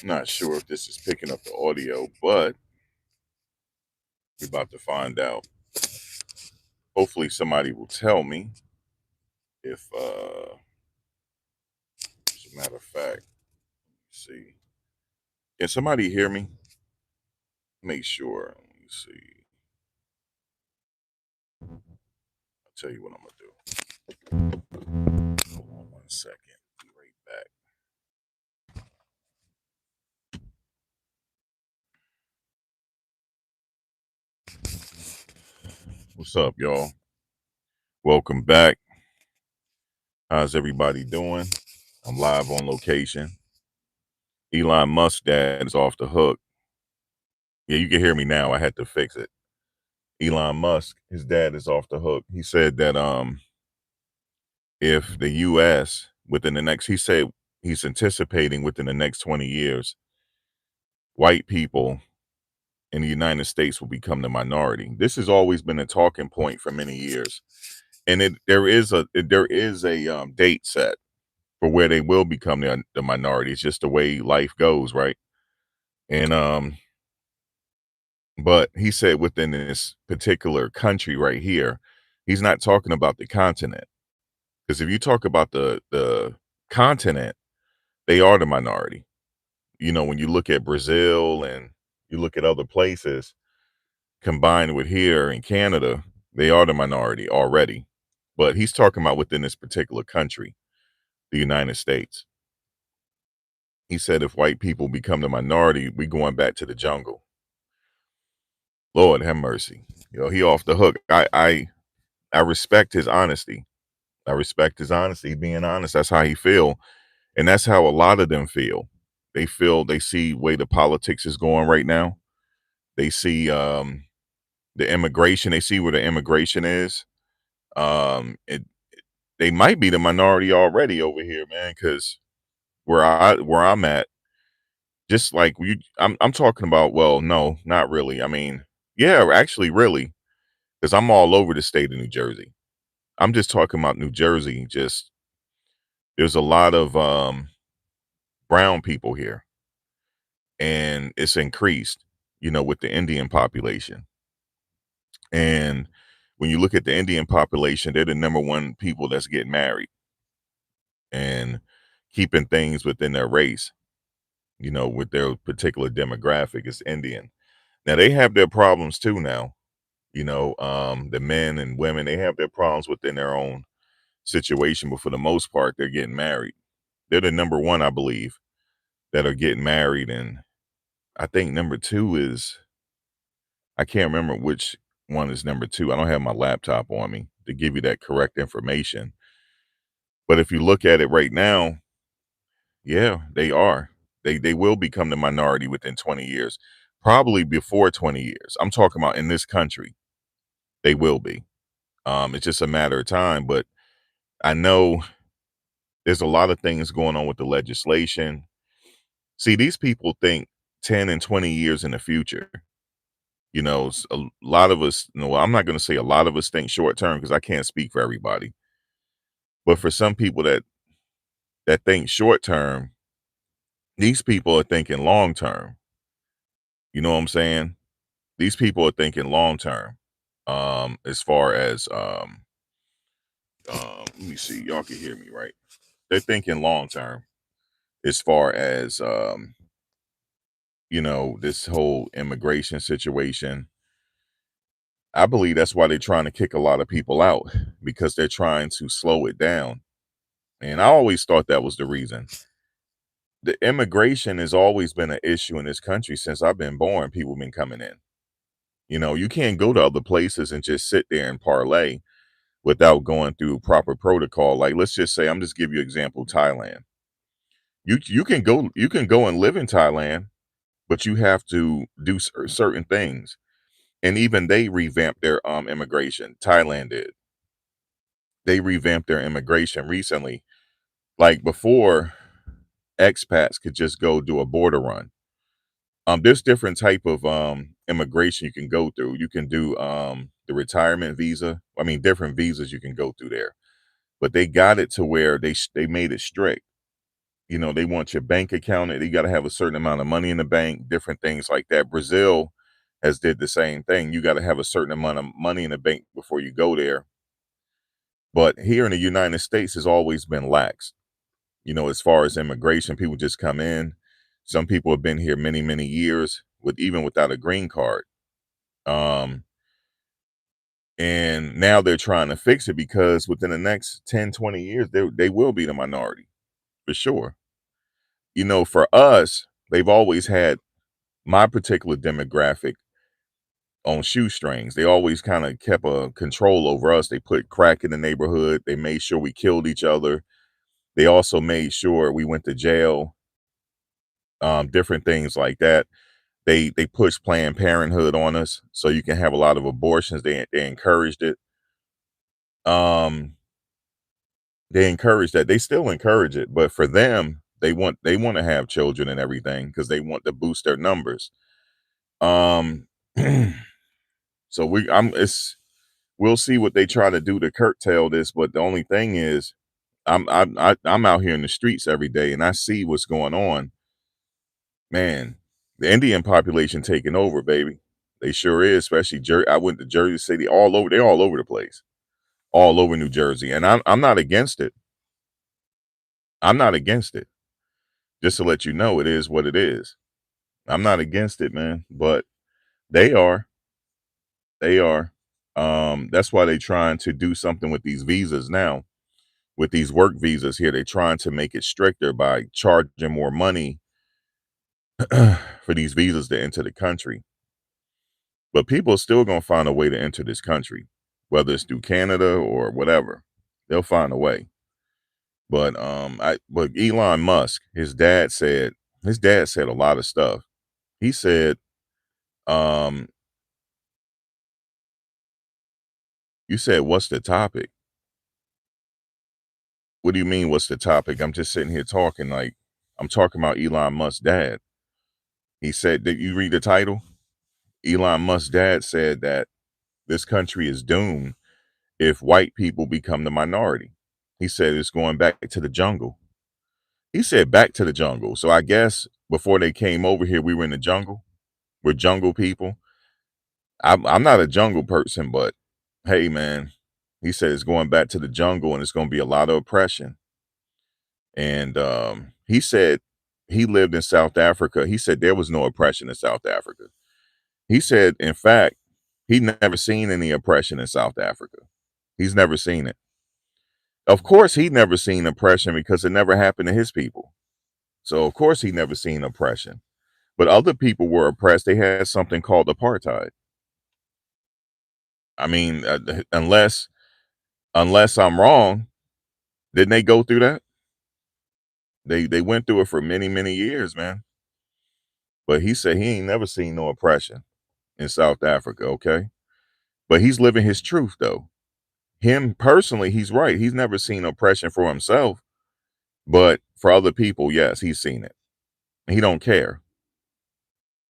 Not sure if this is picking up the audio, but we're about to find out. Hopefully somebody will tell me if, as a matter of fact, let's see. Can somebody hear me? Make sure. Let me see. I'll tell you what I'm going to do. Hold on 1 second. Be right back. What's up, y'all? Welcome back. How's everybody doing? I'm live on location. Elon Musk's dad is off the hook. Yeah, you can hear me now. I had to fix it. Elon Musk, his dad is off the hook. He said that if the U.S. within the next, he said he's anticipating within the next 20 years, white people in the United States will become the minority. This has always been a talking point for many years, and there is a date set for where they will become the minority. It's just the way life goes, right? And but he said within this particular country right here, he's not talking about the continent. Because if you talk about the continent, they are the minority. You know, when you look at Brazil and you look at other places combined with here in Canada, they are the minority already. But he's talking about within this particular country, the United States. He said if white people become the minority, we going back to the jungle. Lord have mercy. You know, he off the hook. I respect his honesty. I respect his honesty, being honest. That's how he feel. And that's how a lot of them feel. They see way the politics is going right now. They see the immigration, they see where the immigration is. It they might be the minority already over here, man, because where I'm at, just like I'm talking about, well, no, not really. I mean, yeah, actually really, because I'm all over the state of New Jersey. I'm just talking about New Jersey. Just there's a lot of brown people here, and it's increased, you know, with the Indian population. And when you look at the Indian population, they're the number one people that's getting married and keeping things within their race, you know, with their particular demographic is Indian. Now they have their problems too now, you know, the men and women, they have their problems within their own situation, but for the most part, they're getting married. They're the number one, I believe, that are getting married. And I think number two is, I can't remember which one is number two. I don't have my laptop on me to give you that correct information. But if you look at it right now, yeah, they are. They will become the minority within 20 years, probably before 20 years. I'm talking about in this country, they will be. It's just a matter of time. But I know there's a lot of things going on with the legislation. See, these people think 10 and 20 years in the future. You know, a lot of us, no, well, I'm not going to say a lot of us think short term because I can't speak for everybody. But for some people that think short term, these people are thinking long term. You know what I'm saying? These people are thinking long term. As far as let me see, y'all can hear me, right? They're thinking long term as far as you know, this whole immigration situation. I believe that's why they're trying to kick a lot of people out because they're trying to slow it down. And I always thought that was the reason. The immigration has always been an issue in this country since I've been born. People been coming in. You know, you can't go to other places and just sit there and parlay without going through proper protocol. Like, let's just say, I'm just give you example, Thailand. You can go and live in Thailand, but you have to do certain things. And even they revamped their immigration. Thailand did. They revamped their immigration recently. Like before, expats could just go do a border run. There's different type of immigration you can go through. You can do the retirement visa. I mean, different visas you can go through there. But they got it to where they made it strict. You know, they want your bank account. You got to have a certain amount of money in the bank, different things like that. Brazil has did the same thing. You got to have a certain amount of money in the bank before you go there. But here in the United States has always been lax. You know, as far as immigration, people just come in. Some people have been here many, many years with even without a green card. Um, and now they're trying to fix it because within the next 10, 20 years, they will be the minority for sure. You know, for us, they've always had my particular demographic on shoestrings. They always kind of kept a control over us. They put crack in the neighborhood. They made sure we killed each other. They also made sure we went to jail, different things like that. They pushed Planned Parenthood on us so you can have a lot of abortions. They encouraged it. Um, they encourage that. They still encourage it, but for them, they want to have children and everything because they want to boost their numbers. Um, so we'll see what they try to do to curtail this. But the only thing is, I'm out here in the streets every day and I see what's going on. Man, the Indian population taking over, baby. They sure is, especially I went to Jersey City, all over. They're all over the place, all over New Jersey, and I'm not against it. I'm not against it. Just to let you know, it is what it is. I'm not against it, man. But they are. They are. That's why they're trying to do something with these visas now. With these work visas here, they're trying to make it stricter by charging more money for these visas to enter the country. But people are still gonna find a way to enter this country, whether it's through Canada or whatever. They'll find a way. But Elon Musk, his dad said a lot of stuff. He said, um, you said, what's the topic? What do you mean, what's the topic? I'm just sitting here talking like I'm talking about Elon Musk's dad. He said, did you read the title? Elon Musk's dad said that this country is doomed if white people become the minority. He said it's going back to the jungle. He said back to the jungle. So I guess before they came over here, we were in the jungle. We're jungle people. I'm not a jungle person, but hey, man, he said it's going back to the jungle and it's going to be a lot of oppression. And he said he lived in South Africa. He said there was no oppression in South Africa. He said, in fact, he never seen any oppression in South Africa. He's never seen it. Of course, he never seen oppression because it never happened to his people. So of course he never seen oppression. But other people were oppressed. They had something called apartheid. I mean, unless I'm wrong, didn't they go through that? They went through it for many, many years, man. But he said he ain't never seen no oppression in South Africa, okay? But he's living his truth though. Him personally, he's right. He's never seen oppression for himself, but for other people, yes, he's seen it. He don't care.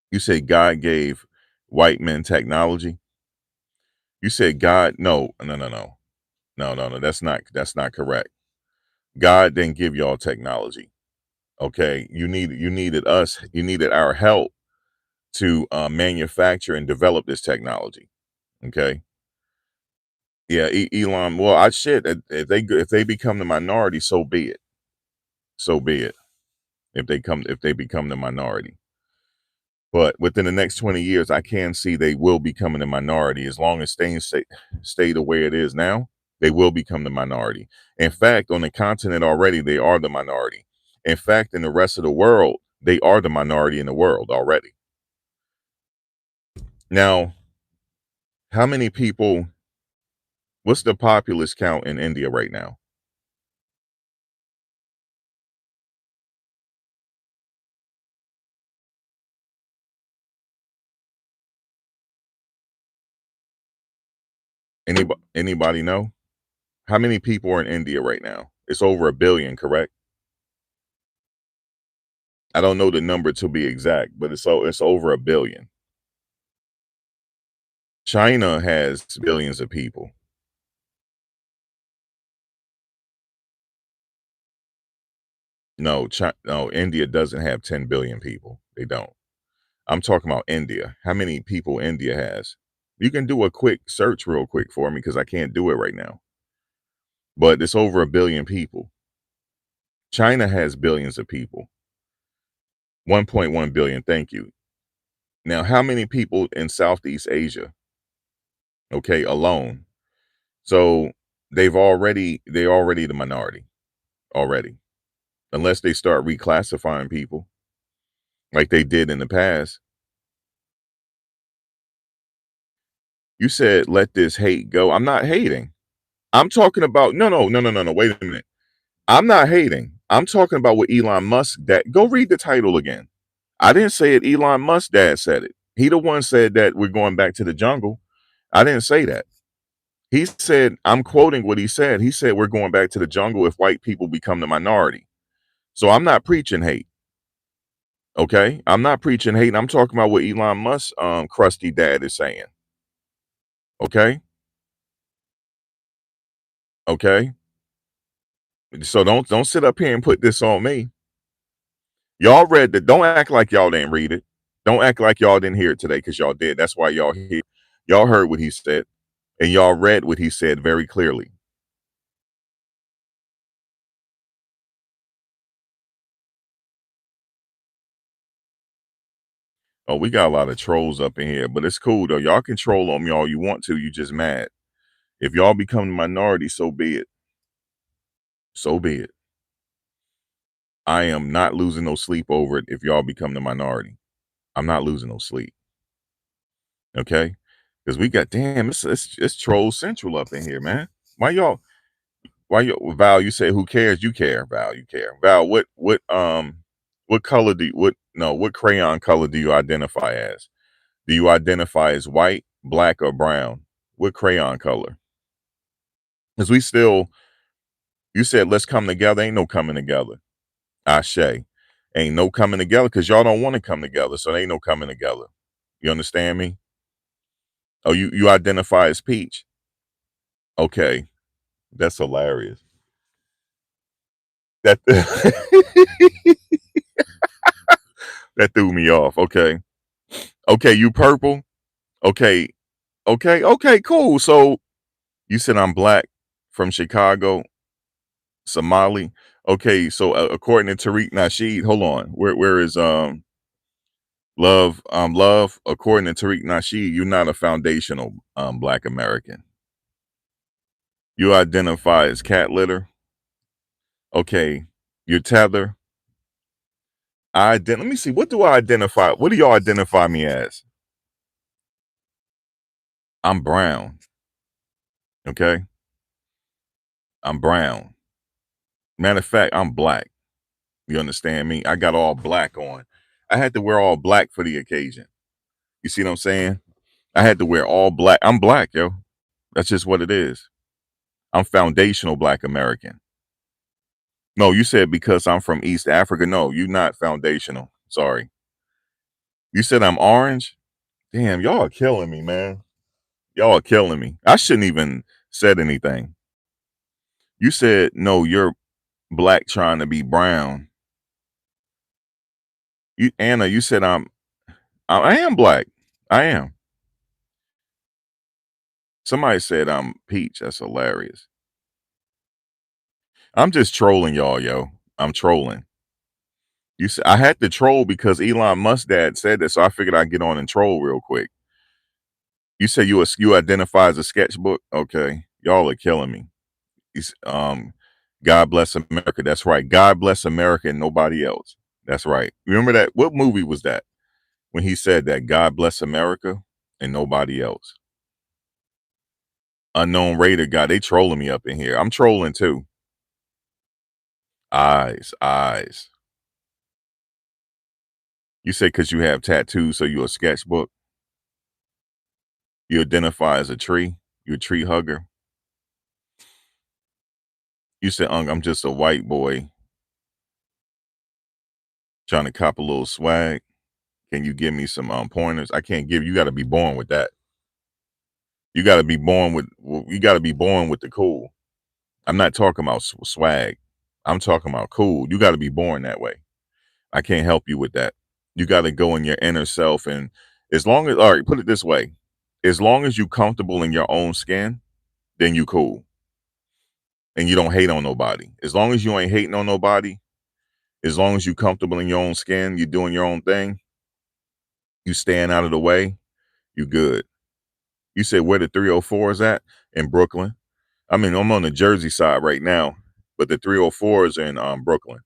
You say God gave white men technology. You said God, no, no, no, no. No, no, no. That's not correct. God didn't give y'all technology. Okay. You needed our help to manufacture and develop this technology. Okay. Yeah, Elon. Well, if they become the minority, so be it. So be it. If they become the minority. But within the next 20 years, I can see they will become the minority as long as things stay the way it is now. They will become the minority. In fact, on the continent already, they are the minority. In fact, in the rest of the world, they are the minority in the world already. Now, how many people, what's the populace count in India right now? Anybody know? How many people are in India right now? It's over 1 billion, correct? I don't know the number to be exact, but it's over 1 billion. China has billions of people. No, India doesn't have 10 billion people. They don't. I'm talking about India. How many people India has? You can do a quick search real quick for me because I can't do it right now. But it's over 1 billion people. China has billions of people. 1.1 billion. Thank you. Now, how many people in Southeast Asia? Okay, alone. So they're already the minority already, unless they start reclassifying people like they did in the past. You said let this hate go. I'm not hating. I'm talking about no. Wait a minute. I'm not hating. I'm talking about what Elon Musk that go read the title again. I didn't say it. Elon Musk dad said it. He the one said that we're going back to the jungle. I didn't say that. He said, I'm quoting what he said. He said we're going back to the jungle if white people become the minority. So I'm not preaching hate. Okay. I'm not preaching hate. I'm talking about what Elon Musk crusty dad is saying. Okay. Okay. So don't sit up here and put this on me. Y'all read that. Don't act like y'all didn't read it. Don't act like y'all didn't hear it today because y'all did. That's why y'all heard what he said and y'all read what he said very clearly. Oh, we got a lot of trolls up in here, but it's cool though. Y'all can troll on me all you want to. You just mad. If y'all become the minority, so be it. So be it. I am not losing no sleep over it if y'all become the minority. I'm not losing no sleep. Okay? Because we got it's troll central up in here, man. Why you Val, you say who cares? You care, Val, you care. Val, what color do you what crayon color do you identify as? Do you identify as white, black, or brown? What crayon color? Because you said let's come together. Ain't no coming together. Ashe. Ain't no coming together because y'all don't want to come together. So there ain't no coming together. You understand me? Oh, you identify as peach. Okay. That's hilarious. That that threw me off. Okay. Okay, you purple. Okay. Okay, cool. So you said I'm black from Chicago, Somali. Okay, so according to Tariq Nasheed, hold on. Where is love? According to Tariq Nasheed, you're not a foundational black American. You identify as cat litter. Okay, you're tether. Let me see. What do I identify? What do y'all identify me as? I'm brown. Okay, I'm brown. Matter of fact, I'm black. You understand me? I got all black on. I had to wear all black for the occasion. You see what I'm saying? I had to wear all black. I'm black, yo. That's just what it is. I'm foundational black American. No, you said because I'm from East Africa. No, you're not foundational. Sorry. You said I'm orange. Damn, y'all are killing me, man. Y'all are killing me. I shouldn't even said anything. You said no, you're black trying to be brown. You Anna, you said I am black. I am. Somebody said I'm peach. That's hilarious. I'm just trolling y'all, yo. I'm trolling. You said I had to troll because Elon Musk dad said that, so I figured I'd get on and troll real quick. You said you identify as a sketchbook. Okay, y'all are killing me. God bless America. That's right. God bless America and nobody else. That's right. Remember that? What movie was that? When he said that God bless America and nobody else. Unknown Raider guy, they trolling me up in here. I'm trolling too. Eyes. You say because you have tattoos, so you're a sketchbook. You identify as a tree. You're a tree hugger. You said, I'm just a white boy trying to cop a little swag. Can you give me some pointers? I can't give you. Got to be born with that. You got to be born with. You got to be born with the cool. I'm not talking about swag. I'm talking about cool. You got to be born that way. I can't help you with that. You got to go in your inner self. And as long as, all right, put it this way, as long as you comfortable in your own skin, then you cool. And you don't hate on nobody. As long as you ain't hating on nobody, as long as you comfortable in your own skin, you doing your own thing, you staying out of the way, you good. You said where the 304 is at? In Brooklyn. I mean, I'm on the Jersey side right now, but the 304 is in Brooklyn.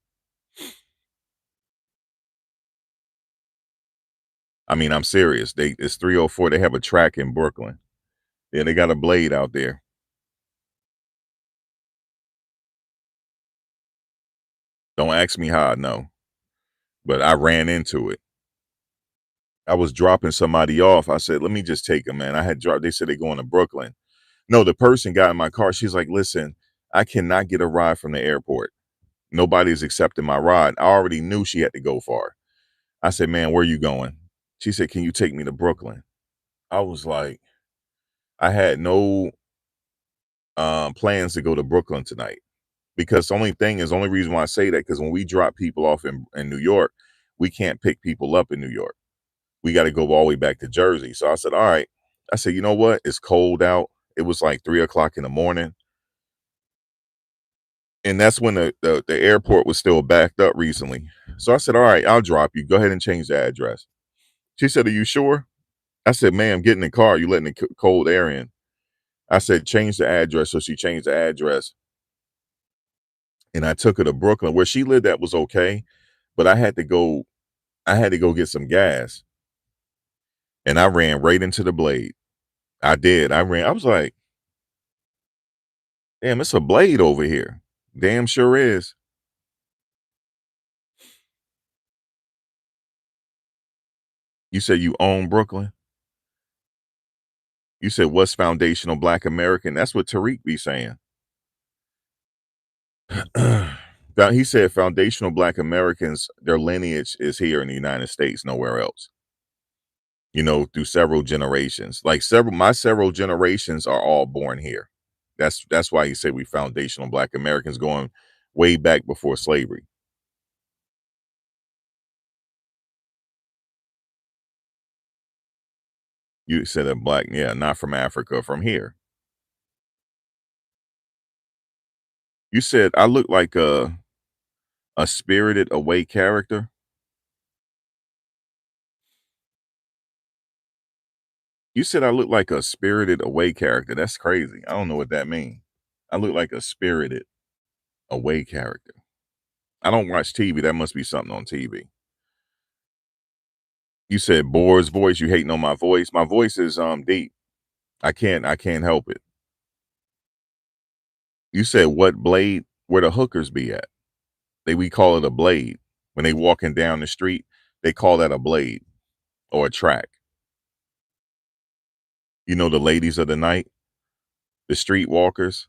I mean, I'm serious. It's 304. They have a track in Brooklyn. Yeah, they got a blade out there. Don't ask me how I know, but I ran into it. I was dropping somebody off. I said, let me just take them, man. I had dropped, they said they're going to Brooklyn. No, the person got in my car. She's like, listen, I cannot get a ride from the airport. Nobody's accepting my ride. I already knew she had to go far. I said, man, where you going? She said, can you take me to Brooklyn? I was like, I had no plans to go to Brooklyn tonight. Because the only reason why I say that, because when we drop people off in New York, we can't pick people up in New York. We got to go all the way back to Jersey. So I said, all right. I said, you know what? It's cold out. It was like 3 o'clock in the morning. And that's when the airport was still backed up recently. So I said, all right, I'll drop you. Go ahead and change the address. She said, are you sure? I said, ma'am, get in the car. You letting the cold air in. I said, change the address. So she changed the address. And I took her to Brooklyn. Where she lived at was okay, but I had to go get some gas. And I ran right into the blade. I did. I was like, damn, it's a blade over here. Damn sure is. You said you own Brooklyn? You said what's foundational Black American? That's what Tariq be saying. Now, he said foundational Black Americans, their lineage is here in the United States, nowhere else. You know, through several generations. Like my several generations are all born here. That's why he said we foundational Black Americans going way back before slavery. You said a black, yeah, not from Africa, from here. You said I look like a Spirited Away character. You said I look like a Spirited Away character. That's crazy. I don't know what that means. I look like a Spirited Away character. I don't watch TV. That must be something on TV. You said Boar's voice. You hating on my voice. My voice is deep. I can't help it. You said what blade? Where the hookers be at? We call it a blade. When they walking down the street, they call that a blade or a track. You know the ladies of the night, the street walkers.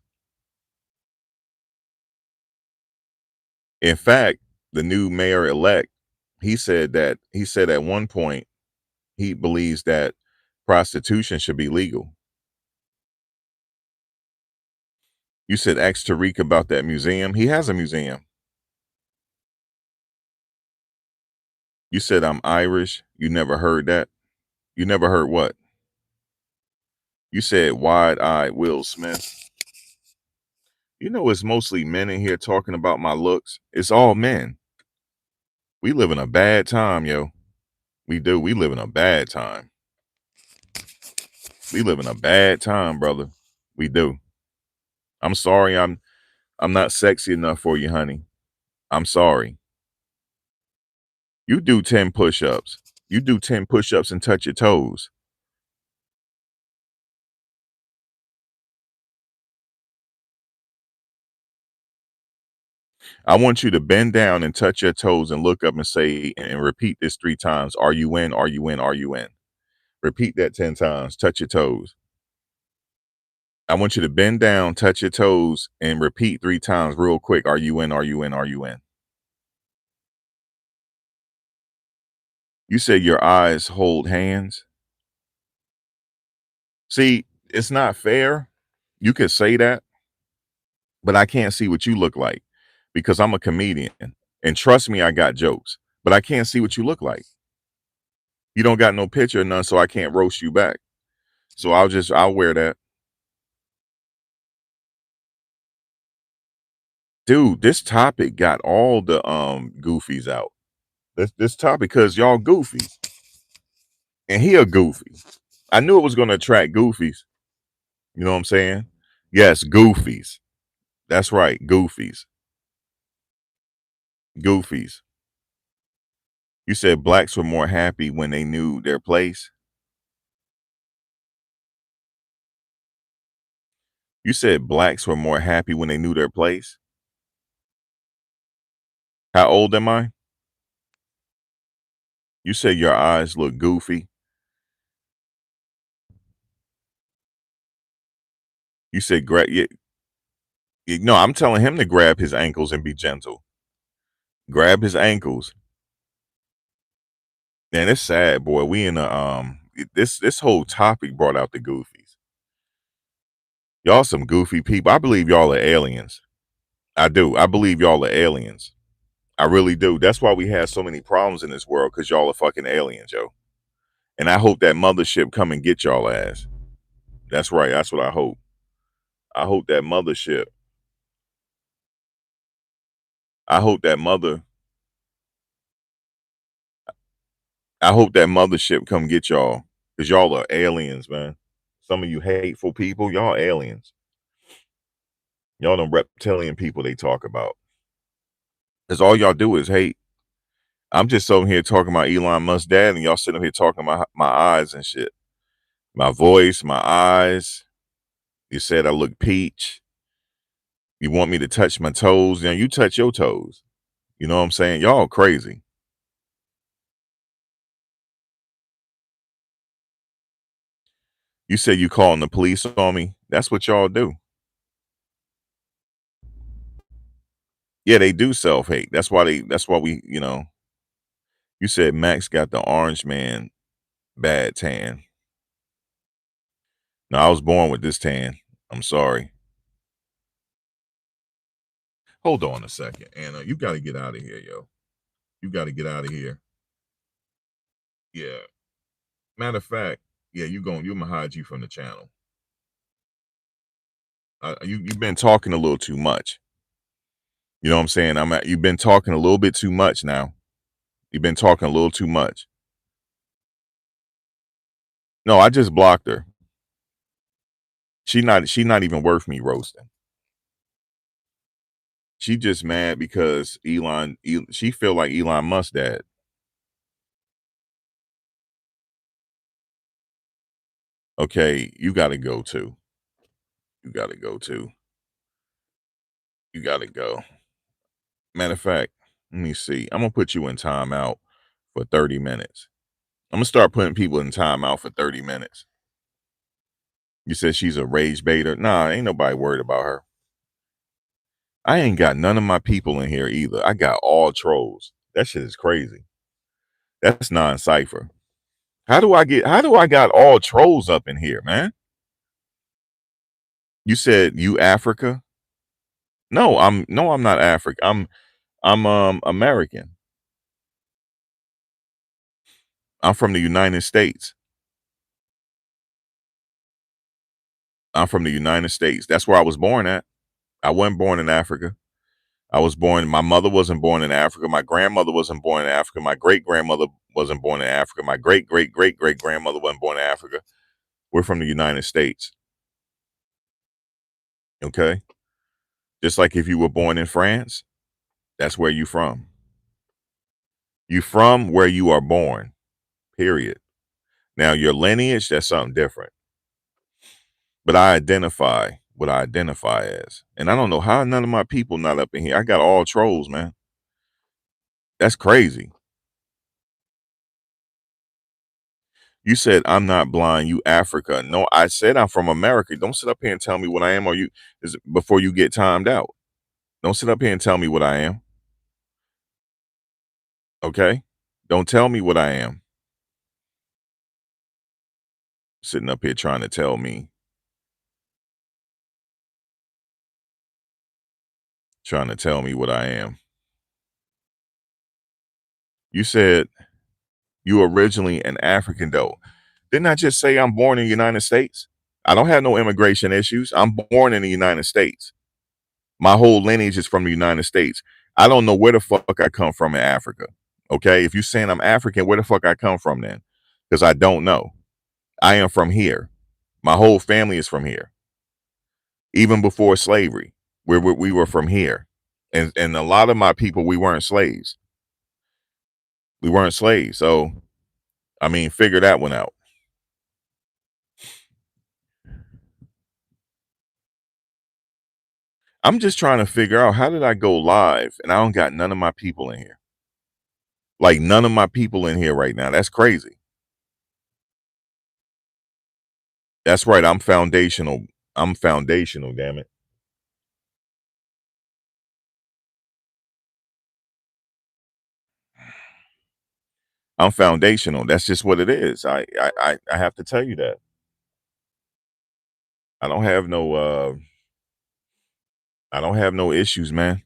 In fact, the new mayor elect, he said at one point he believes that prostitution should be legal. You said ask Tariq about that museum. He has a museum. You said I'm Irish. You never heard that. You never heard what? You said wide-eyed Will Smith. You know, it's mostly men in here talking about my looks. It's all men. We live in a bad time, yo. We do. We live in a bad time. We live in a bad time, brother. We do. I'm sorry. I'm not sexy enough for you, honey. I'm sorry. You do 10 push-ups. You do 10 push-ups and touch your toes. I want you to bend down and touch your toes and look up and say and repeat this 3 times. Are you in? Are you in? Are you in? Repeat that 10 times. Touch your toes. I want you to bend down, touch your toes, and repeat 3 times real quick. Are you in? Are you in? Are you in? You said your eyes hold hands. See, it's not fair. You could say that, but I can't see what you look like because I'm a comedian. And trust me, I got jokes, but I can't see what you look like. You don't got no picture or none, so I can't roast you back. So I'll wear that. Dude, this topic got all the goofies out. This topic, because y'all goofy. And he a goofy. I knew it was gonna attract goofies. You know what I'm saying? Yes, goofies. That's right, goofies. Goofies. You said blacks were more happy when they knew their place. You said blacks were more happy when they knew their place. How old am I? You said your eyes look goofy. You said no, I'm telling him to grab his ankles and be gentle. Grab his ankles. Man, it's sad, boy. We in a this whole topic brought out the goofies. Y'all some goofy people. I believe y'all are aliens. I do. I believe y'all are aliens. I really do. That's why we have so many problems in this world, because y'all are fucking aliens, yo. And I hope that mothership come and get y'all ass. That's right. That's what I hope. I hope that mothership. I hope that mother. I hope that mothership come get y'all, because y'all are aliens, man. Some of you hateful people, y'all aliens. Y'all them reptilian people they talk about. Because all y'all do is hate. I'm just over here talking about Elon Musk's dad, and y'all sitting up here talking about my eyes and shit. My voice, my eyes. You said I look peach. You want me to touch my toes? Then you touch your toes. You know what I'm saying? Y'all crazy. You said you calling the police on me. That's what y'all do. Yeah, they do self-hate. That's why we, you said Max got the orange man bad tan. No, I was born with this tan. I'm sorry. Hold on a second, Anna. You got to get out of here, yo. You got to get out of here. Yeah. Matter of fact, yeah, you gonna hide you from the channel. You've been talking a little too much. You know what I'm saying? You've been talking a little bit too much now. You've been talking a little too much. No, I just blocked her. She not even worth me roasting. She just mad because she feel like Elon Musk dad. Okay, you gotta go too. You gotta go too. You gotta go. Matter of fact, let me see. I'm gonna put you in timeout for 30 minutes. I'm gonna start putting people in timeout for 30 minutes. You said she's a rage baiter. Nah, ain't nobody worried about her. I ain't got none of my people in here either. I got all trolls. That shit is crazy. That's non-cipher. How do I got all trolls up in here, man? You said you Africa? No, I'm not African. I'm American. I'm from the United States. I'm from the United States. That's where I was born at. I wasn't born in Africa. My mother wasn't born in Africa. My grandmother wasn't born in Africa. My great grandmother wasn't born in Africa. My great great great great grandmother wasn't born in Africa. We're from the United States. Okay. Just like if you were born in France, that's where you from. You from where you are born, period. Now your lineage, that's something different. But I identify what I identify as. And I don't know how none of my people not up in here. I got all trolls, man. That's crazy. You said I'm not blind, you Africa. No, I said I'm from America. Don't sit up here and tell me what I am, or before you get timed out. Don't sit up here and tell me what I am. Okay? Don't tell me what I am. Sitting up here trying to tell me. Trying to tell me what I am. You said you originally an African though. Didn't I just say I'm born in the United States? I don't have no immigration issues. I'm born in the United States. My whole lineage is from the United States. I don't know where the fuck I come from in Africa. Okay. If you're saying I'm African, where the fuck I come from then? Because I don't know. I am from here. My whole family is from here. Even before slavery, we were from here. And a lot of my people, we weren't slaves. We weren't slaves. So, I mean, figure that one out. I'm just trying to figure out how did I go live and I don't got none of my people in here. Like none of my people in here right now. That's crazy. That's right. I'm foundational. I'm foundational, damn it. I'm foundational. That's just what it is. I have to tell you that. I don't have no I don't have no issues, man.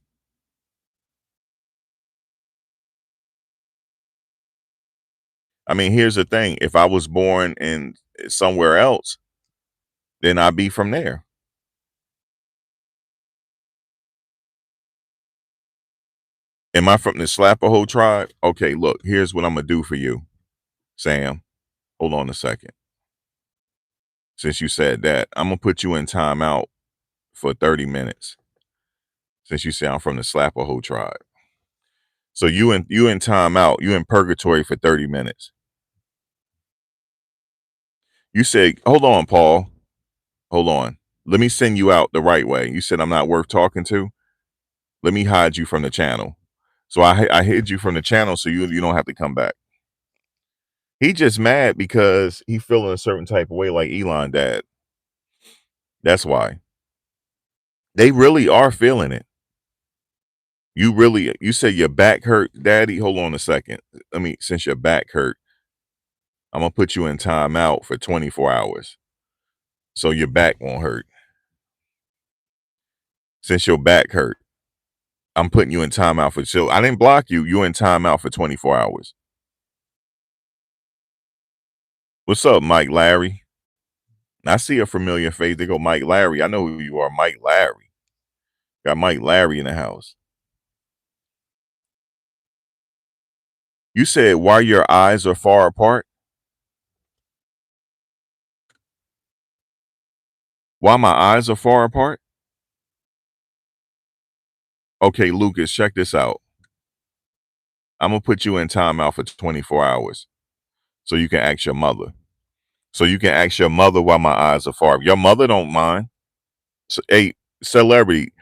I mean, here's the thing. If I was born in somewhere else, then I'd be from there. Am I from the Slapaho tribe? Okay, look, here's what I'm gonna do for you, Sam. Hold on a second. Since you said that, I'm gonna put you in timeout for 30 minutes. Since you say I'm from the Slapaho tribe. So you in timeout, you in purgatory for 30 minutes. You said, hold on, Paul. Hold on. Let me send you out the right way. You said I'm not worth talking to. Let me hide you from the channel. So I hid you from the channel so you don't have to come back. He just mad because he feeling a certain type of way like Elon dad. That's why. They really are feeling it. You say your back hurt, daddy. Hold on a second. Let me, since your back hurt, I'm gonna put you in timeout for 24 hours. So your back won't hurt. Since your back hurt, I'm putting you in timeout for chill. I didn't block you. You're in timeout for 24 hours. What's up, Mike Larry? I see a familiar face. They go, Mike Larry. I know who you are, Mike Larry. Got Mike Larry in the house. You said why your eyes are far apart? Why my eyes are far apart? Okay, Lucas, check this out. I'm gonna put you in timeout for 24 hours so you can ask your mother. So you can ask your mother why my eyes are far. Your mother don't mind. So, hey, celebrity,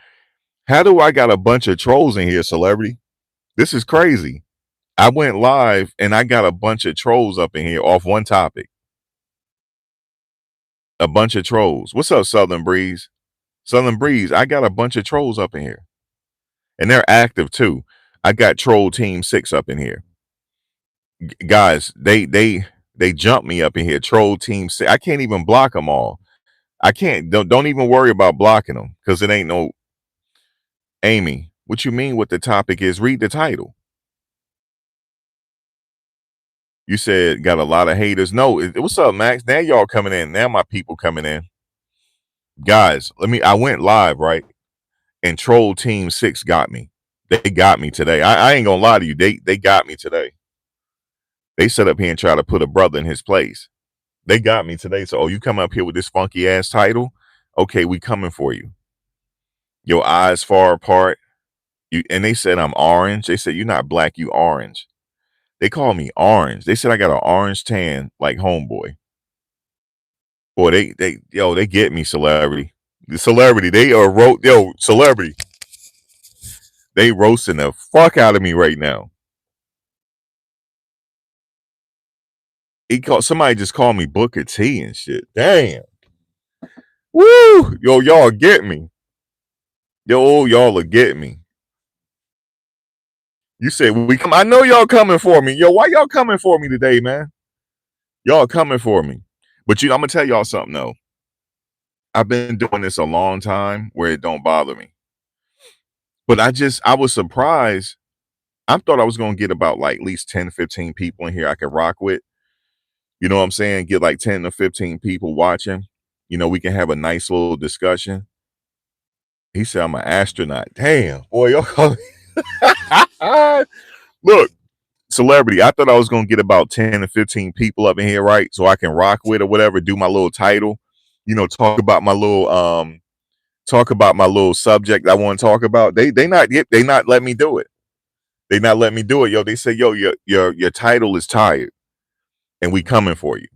how do I got a bunch of trolls in here, celebrity? This is crazy. I went live and I got a bunch of trolls up in here off one topic. A bunch of trolls. What's up, Southern Breeze? Southern Breeze, I got a bunch of trolls up in here. And they're active too. I got Troll Team 6 up in here. Guys, they jump me up in here. Troll Team 6. I can't even block them all. I can't. Don't even worry about blocking them because it ain't no. Amy, what you mean what the topic is? Read the title. You said got a lot of haters. No, what's up, Max? Now y'all coming in. Now my people coming in. Guys, I went live, right? And Troll Team 6 got me. They got me today. I ain't gonna lie to you. They got me today. They set up here and try to put a brother in his place. They got me today. So, you come up here with this funky ass title? Okay, we coming for you. Your eyes far apart. And they said I'm orange. They said you're not black, you orange. They call me orange. They said I got an orange tan like homeboy. Boy, they get me, celebrity. The celebrity, they are celebrity. They roasting the fuck out of me right now. Somebody just called me Booker T and shit. Damn. Woo! Yo, y'all get me. Y'all will get me. You said I know y'all coming for me. Yo, why y'all coming for me today, man? Y'all coming for me. But I'm gonna tell y'all something though. I've been doing this a long time where it don't bother me. But I was surprised. I thought I was gonna get about like at least 10, 15 people in here I could rock with. You know what I'm saying? Get like 10 to 15 people watching. We can have a nice little discussion. He said I'm an astronaut. Damn, boy, y'all call me. Look, celebrity. I thought I was gonna get about 10 to 15 people up in here, right? So I can rock with or whatever, do my little title, talk about my little subject I want to talk about. They not let me do it. They not let me do it, yo. They say, yo, your title is tired, and we coming for you.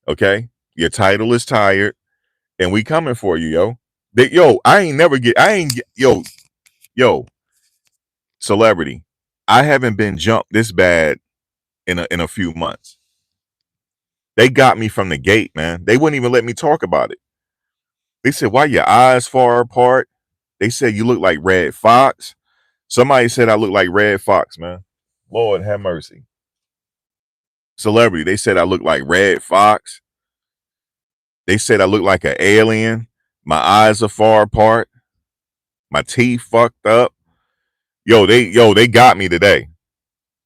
Okay, your title is tired, and we coming for you, yo. Yo, celebrity. I haven't been jumped this bad in a few months. They got me from the gate, man. They wouldn't even let me talk about it. They said, why your eyes far apart? They said you look like Red Fox. Somebody said I look like Red Fox, man. Lord have mercy. Celebrity. They said I look like Red Fox. They said I look like an alien. My eyes are far apart. My teeth fucked up. They got me today.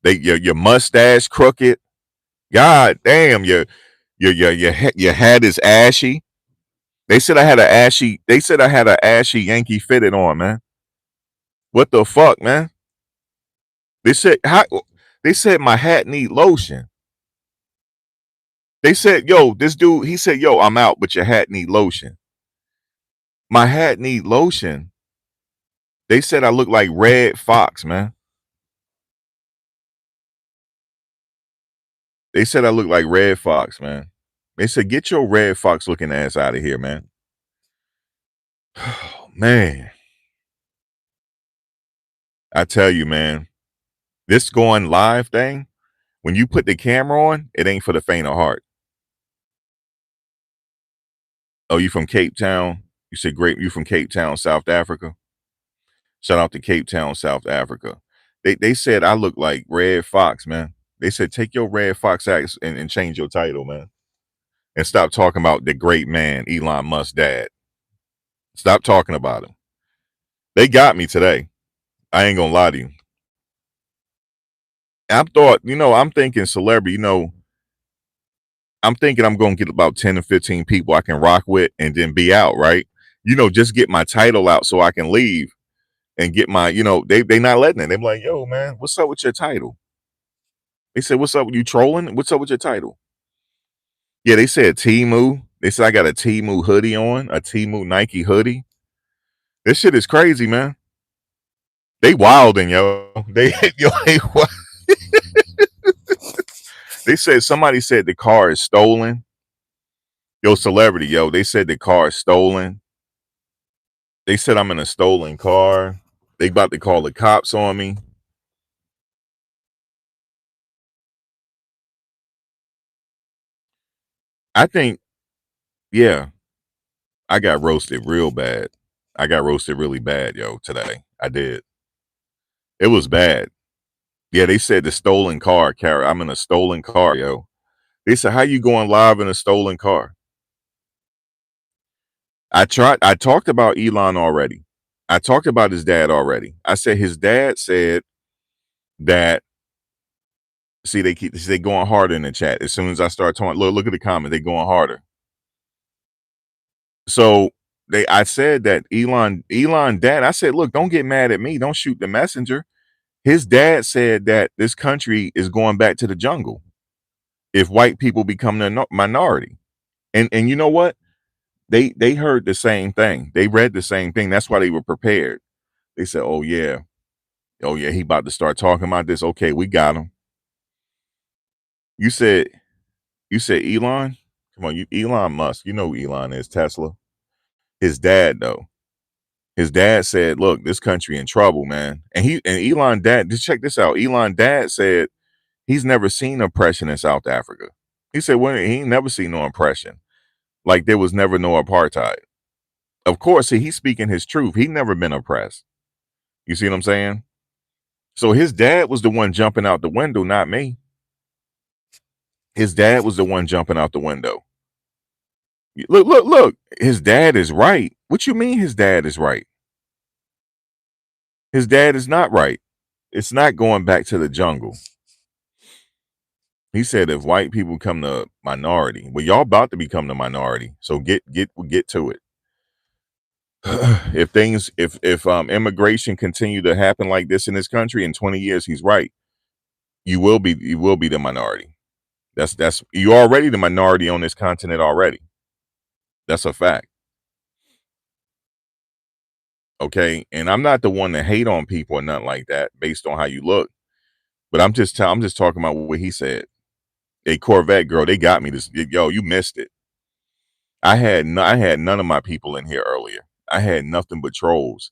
Your mustache crooked. God damn, your hat is ashy. They said I had a ashy Yankee fitted on, man. What the fuck, man? They said my hat need lotion. They said, yo, this dude, he said, yo, I'm out, but your hat need lotion. My hat need lotion. They said I look like Red Fox, man. They said I look like Red Fox, man. They said, get your Red Fox looking ass out of here, man. Oh, man. I tell you, man, this going live thing, when you put the camera on, it ain't for the faint of heart. Oh, you from Cape Town? You said great. You from Cape Town, South Africa? Shout out to Cape Town, South Africa. They said I look like Red Fox, man. They said take your Red Fox act and change your title, man. And stop talking about the great man, Elon Musk's dad. Stop talking about him. They got me today. I ain't gonna lie to you. I'm thinking celebrity, I'm thinking I'm gonna get about 10 to 15 people I can rock with and then be out, right? Just get my title out so I can leave and get my, they not letting it. They're like, yo, man, what's up with your title? They said, what's up with you trolling? What's up with your title? Yeah, they said Temu. They said I got a Temu hoodie on, a Temu Nike hoodie. This shit is crazy, man. They wilding, yo. They they said somebody said the car is stolen. Yo, celebrity, yo. They said the car is stolen. They said I'm in a stolen car. They about to call the cops on me. I think, yeah, I got roasted real bad. I got roasted really bad, yo, today. I did. It was bad. Yeah, they said the stolen car, Kara. I'm in a stolen car, yo. They said, how you going live in a stolen car? I talked about Elon already. I talked about his dad already. I said his dad said that, see, they going harder in the chat. As soon as I start talking, look at the comment, they going harder. So I said that Elon dad, I said, look, don't get mad at me. Don't shoot the messenger. His dad said that this country is going back to the jungle if white people become the minority. And you know what? They heard the same thing. They read the same thing. That's why they were prepared. They said, oh yeah, he about to start talking about this. Okay, we got him. You said Elon? Come on, Elon Musk. You know who Elon is, Tesla. His dad, though. His dad said, look, this country in trouble, man. And Elon dad, just check this out. Elon dad said he's never seen oppression in South Africa. He said, well, he ain't never seen no oppression. Like there was never no apartheid. Of course, he's speaking his truth. He never been oppressed. You see what I'm saying? So his dad was the one jumping out the window, not me. His dad was the one jumping out the window. Look. His dad is right. What you mean his dad is right? His dad is not right. It's not going back to the jungle. He said if white people become the minority, well, y'all about to become the minority. So get to it. If immigration continue to happen like this in this country in 20 years, he's right. You will be the minority. That's you're already the minority on this continent already. That's a fact. Okay. And I'm not the one to hate on people or nothing like that based on how you look. But I'm just talking about what he said. A Corvette girl, they got me this. Yo, you missed it. I had none of my people in here earlier. I had nothing but trolls.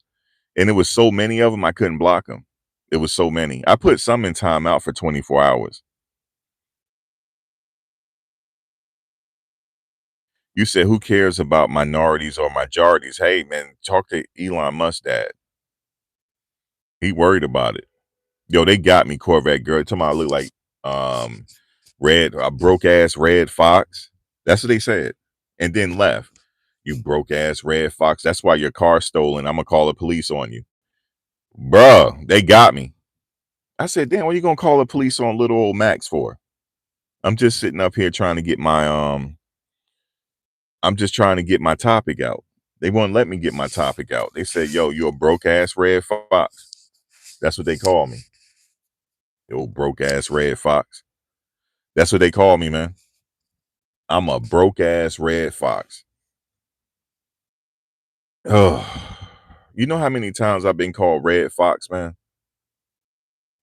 And it was so many of them, I couldn't block them. It was so many. I put some in timeout for 24 hours. You said, who cares about minorities or majorities? Hey, man, talk to Elon Musk dad. He worried about it. Yo, they got me, Corvette girl. Talking about I look like a broke ass red fox. That's what they said. And then left. You broke ass red fox. That's why your car's stolen. I'm gonna call the police on you. Bruh, they got me. I said, damn, what are you gonna call the police on little old Max for? I'm just sitting up here trying to get my I'm just trying to get my topic out. They won't let me get my topic out. They said, yo, you a broke ass red fox. That's what they call me. You old broke ass red fox. That's what they call me, man. I'm a broke ass red fox. Oh, you know how many times I've been called red fox, man?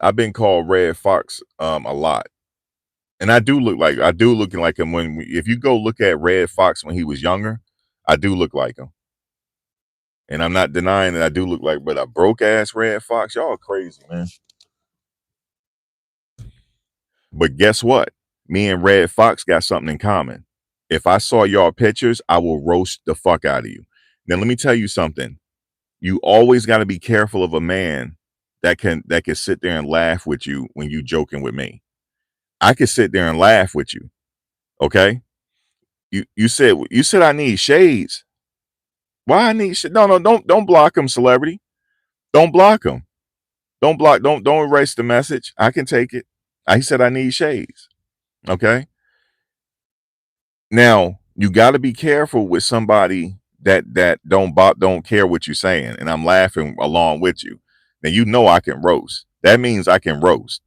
I've been called red fox a lot. And I do looking like him if you go look at Red Fox when he was younger, I do look like him. And I'm not denying that I do look like, but a broke ass Red Fox, y'all crazy, man. But guess what? Me and Red Fox got something in common. If I saw y'all pictures, I will roast the fuck out of you. Now let me tell you something. You always got to be careful of a man that can sit there and laugh with you when you joking with me. I can sit there and laugh with you. Okay? You said I need shades. Why I need shit? No, don't block him, celebrity. Don't block him. Don't erase the message. I can take it. He said I need shades. Okay. Now you got to be careful with somebody that don't care what you're saying, and I'm laughing along with you. Now you know I can roast. That means I can roast.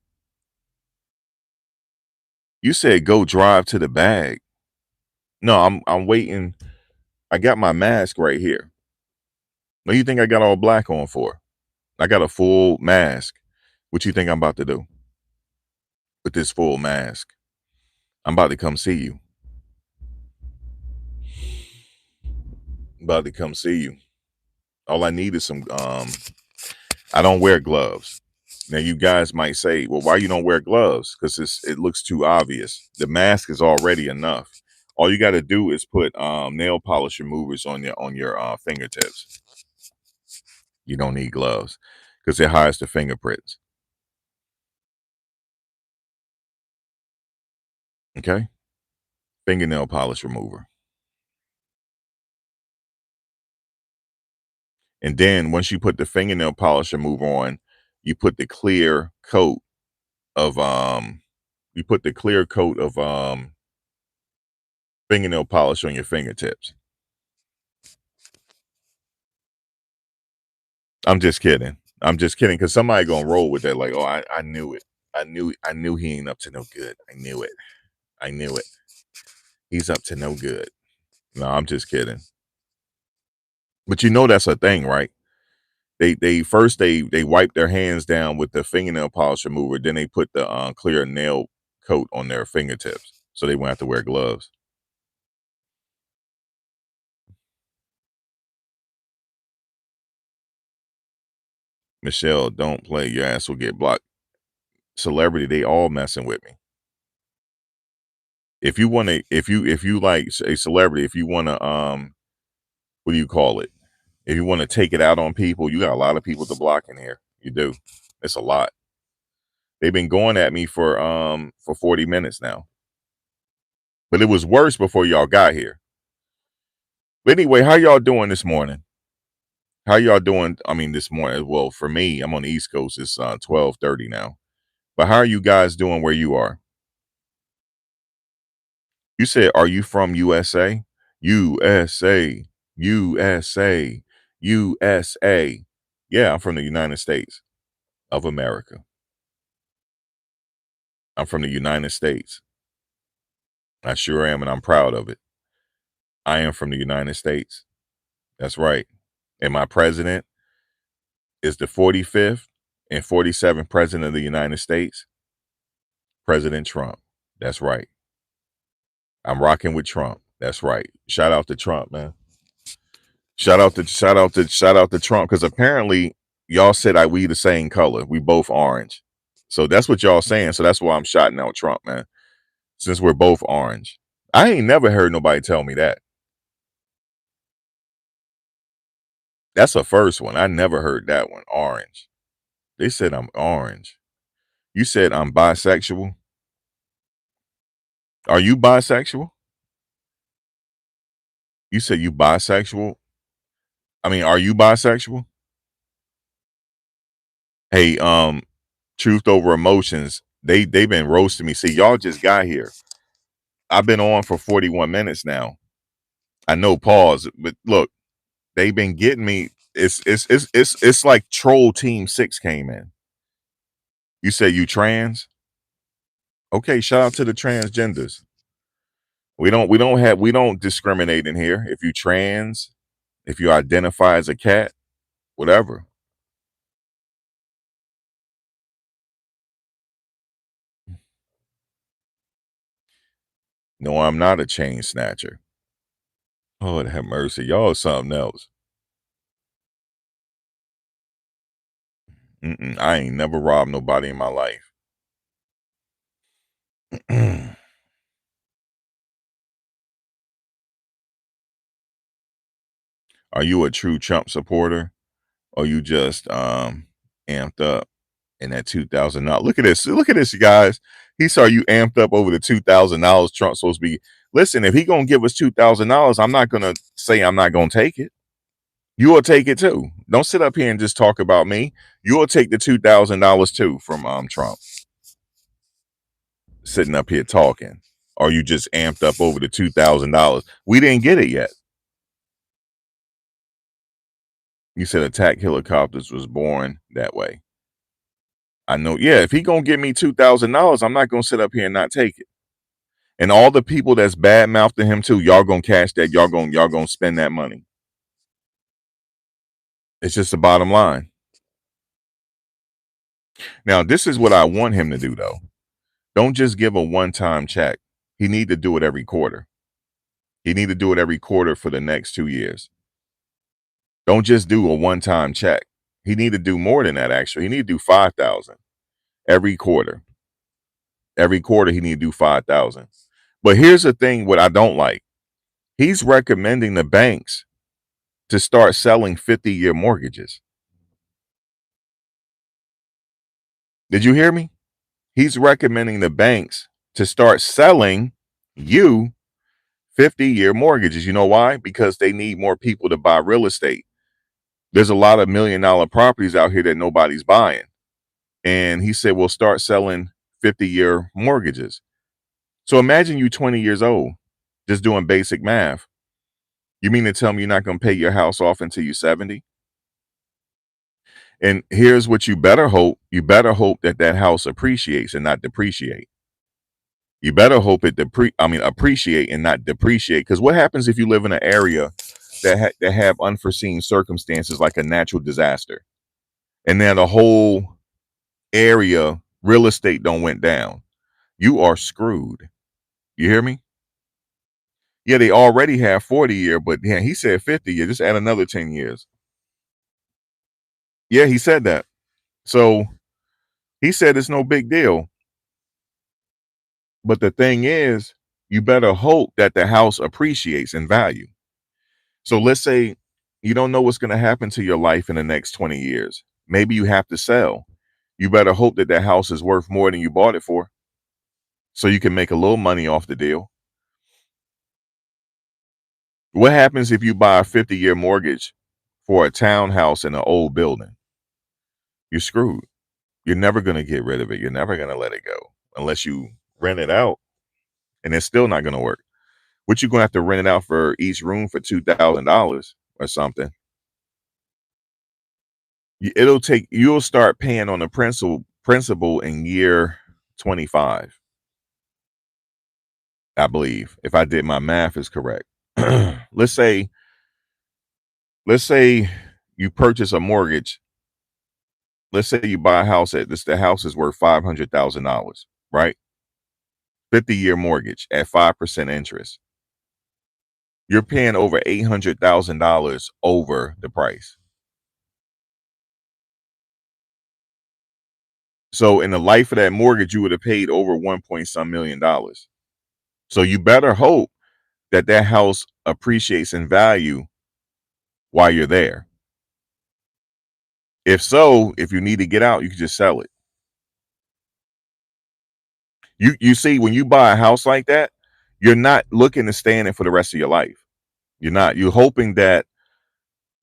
You said go drive to the bag. No, I'm waiting. I got my mask right here. What do you think I got all black on for? I got a full mask. What you think I'm about to do with this full mask? I'm about to come see you. I'm about to come see you. All I need is some I don't wear gloves. Now you guys might say, well, why you don't wear gloves? Because it looks too obvious. The mask is already enough. All you got to do is put nail polish removers on your fingertips. You don't need gloves because it hides the fingerprints. Okay, fingernail polish remover. And then once you put the fingernail polish remover on, you put the clear coat of fingernail polish on your fingertips. I'm just kidding. I'm just kidding because somebody gonna roll with that. Like, oh, I knew it. I knew he ain't up to no good. I knew it. I knew it. He's up to no good. No, I'm just kidding. But you know that's a thing, right? They first they wipe their hands down with the fingernail polish remover, then they put the clear nail coat on their fingertips, so they won't have to wear gloves. Michelle, don't play. Your ass will get blocked. Celebrity, they all messing with me. If you want to, if you like a celebrity, if you want to, what do you call it? If you want to take it out on people, you got a lot of people to block in here. You do. It's a lot. They've been going at me for 40 minutes now. But it was worse before y'all got here. But anyway, how y'all doing this morning? How y'all doing? I mean, this morning. Well, for me, I'm on the East Coast. It's 12:30 now. But how are you guys doing where you are? You said, are you from USA? USA, USA, USA. Yeah, I'm from the United States of America. I'm from the United States. I sure am, and I'm proud of it. I am from the United States. That's right. And my president is the 45th and 47th president of the United States, President Trump. That's right. I'm rocking with Trump. That's right. Shout out to Trump, man. Shout out to Trump, because apparently y'all said we the same color. We both orange. So that's what y'all saying. So that's why I'm shouting out Trump, man. Since we're both orange. I ain't never heard nobody tell me that. That's a first one. I never heard that one. Orange. They said I'm orange. You said I'm bisexual. Are you bisexual? You said you bisexual? I mean, are you bisexual? Hey, Truth Over Emotions, they've been roasting me. See, y'all just got here. I've been on for 41 minutes now. I know, pause, but look, they've been getting me. It's like Troll Team 6 came in. You say you trans? Okay, shout out to the transgenders. We don't discriminate in here. If you trans, if you identify as a cat, whatever. No, I'm not a chain snatcher. Lord have mercy. Y'all is something else. I ain't never robbed nobody in my life. Are you a true Trump supporter, or you just amped up in that $2,000? Look at this. Look at this, you guys. He saw you amped up over the $2,000 Trump's supposed to be. Listen, if he gonna give us $2,000, I'm not gonna say I'm not gonna take it. You will take it too. Don't sit up here and just talk about me. You will take the $2,000 too from Trump. Sitting up here talking, or you just amped up over the $2,000? We didn't get it yet. You said attack helicopters was born that way. I know. Yeah, if he gonna give me $2,000, I'm not gonna sit up here and not take it. And all the people that's bad mouthing him too, y'all gonna cash that. Y'all gonna spend that money. It's just the bottom line. Now, this is what I want him to do though. Don't just give a one-time check. He need to do it every quarter. He need to do it every quarter for the next 2 years. Don't just do a one-time check. He need to do more than that. Actually, he need to do 5,000 every quarter. Every quarter, he need to do 5,000. But here's the thing: what I don't like, he's recommending the banks to start selling 50-year mortgages. Did you hear me? He's recommending the banks to start selling you 50-year mortgages. You know why? Because they need more people to buy real estate. There's a lot of $1 million properties out here that nobody's buying. And he said, we'll start selling 50-year mortgages. So imagine you 20 years old, just doing basic math. You mean to tell me you're not going to pay your house off until you're 70? And here's what you better hope. You better hope that that house appreciates and not depreciate. You better hope it appreciate and not depreciate. Because what happens if you live in an area that have unforeseen circumstances like a natural disaster, and then the whole area real estate don't went down? You are screwed. You hear me? Yeah, they already have 40-year, but yeah, he said 50-year. Just add another 10 years. Yeah, he said that. So he said it's no big deal. But the thing is, you better hope that the house appreciates in value. So let's say you don't know what's going to happen to your life in the next 20 years. Maybe you have to sell. You better hope that house is worth more than you bought it for, so you can make a little money off the deal. What happens if you buy a 50-year mortgage for a townhouse in an old building, you're screwed. You're never going to get rid of it. You're never going to let it go unless you rent it out, and it's still not going to work. What you going to have to rent it out for each room for $2,000 or something. You'll start paying on the principal in year 25, I believe, if I did my math is correct. let's say you purchase a mortgage. Let's say you buy a house the house is worth $500,000, right? 50-year mortgage at 5% interest. You're paying over $800,000 over the price. So in the life of that mortgage, you would have paid over $1 million. So you better hope that that house appreciates in value while you're there. If so, if you need to get out, you can just sell it. You see, when you buy a house like that, you're not looking to stay in it for the rest of your life. You're not. You're hoping that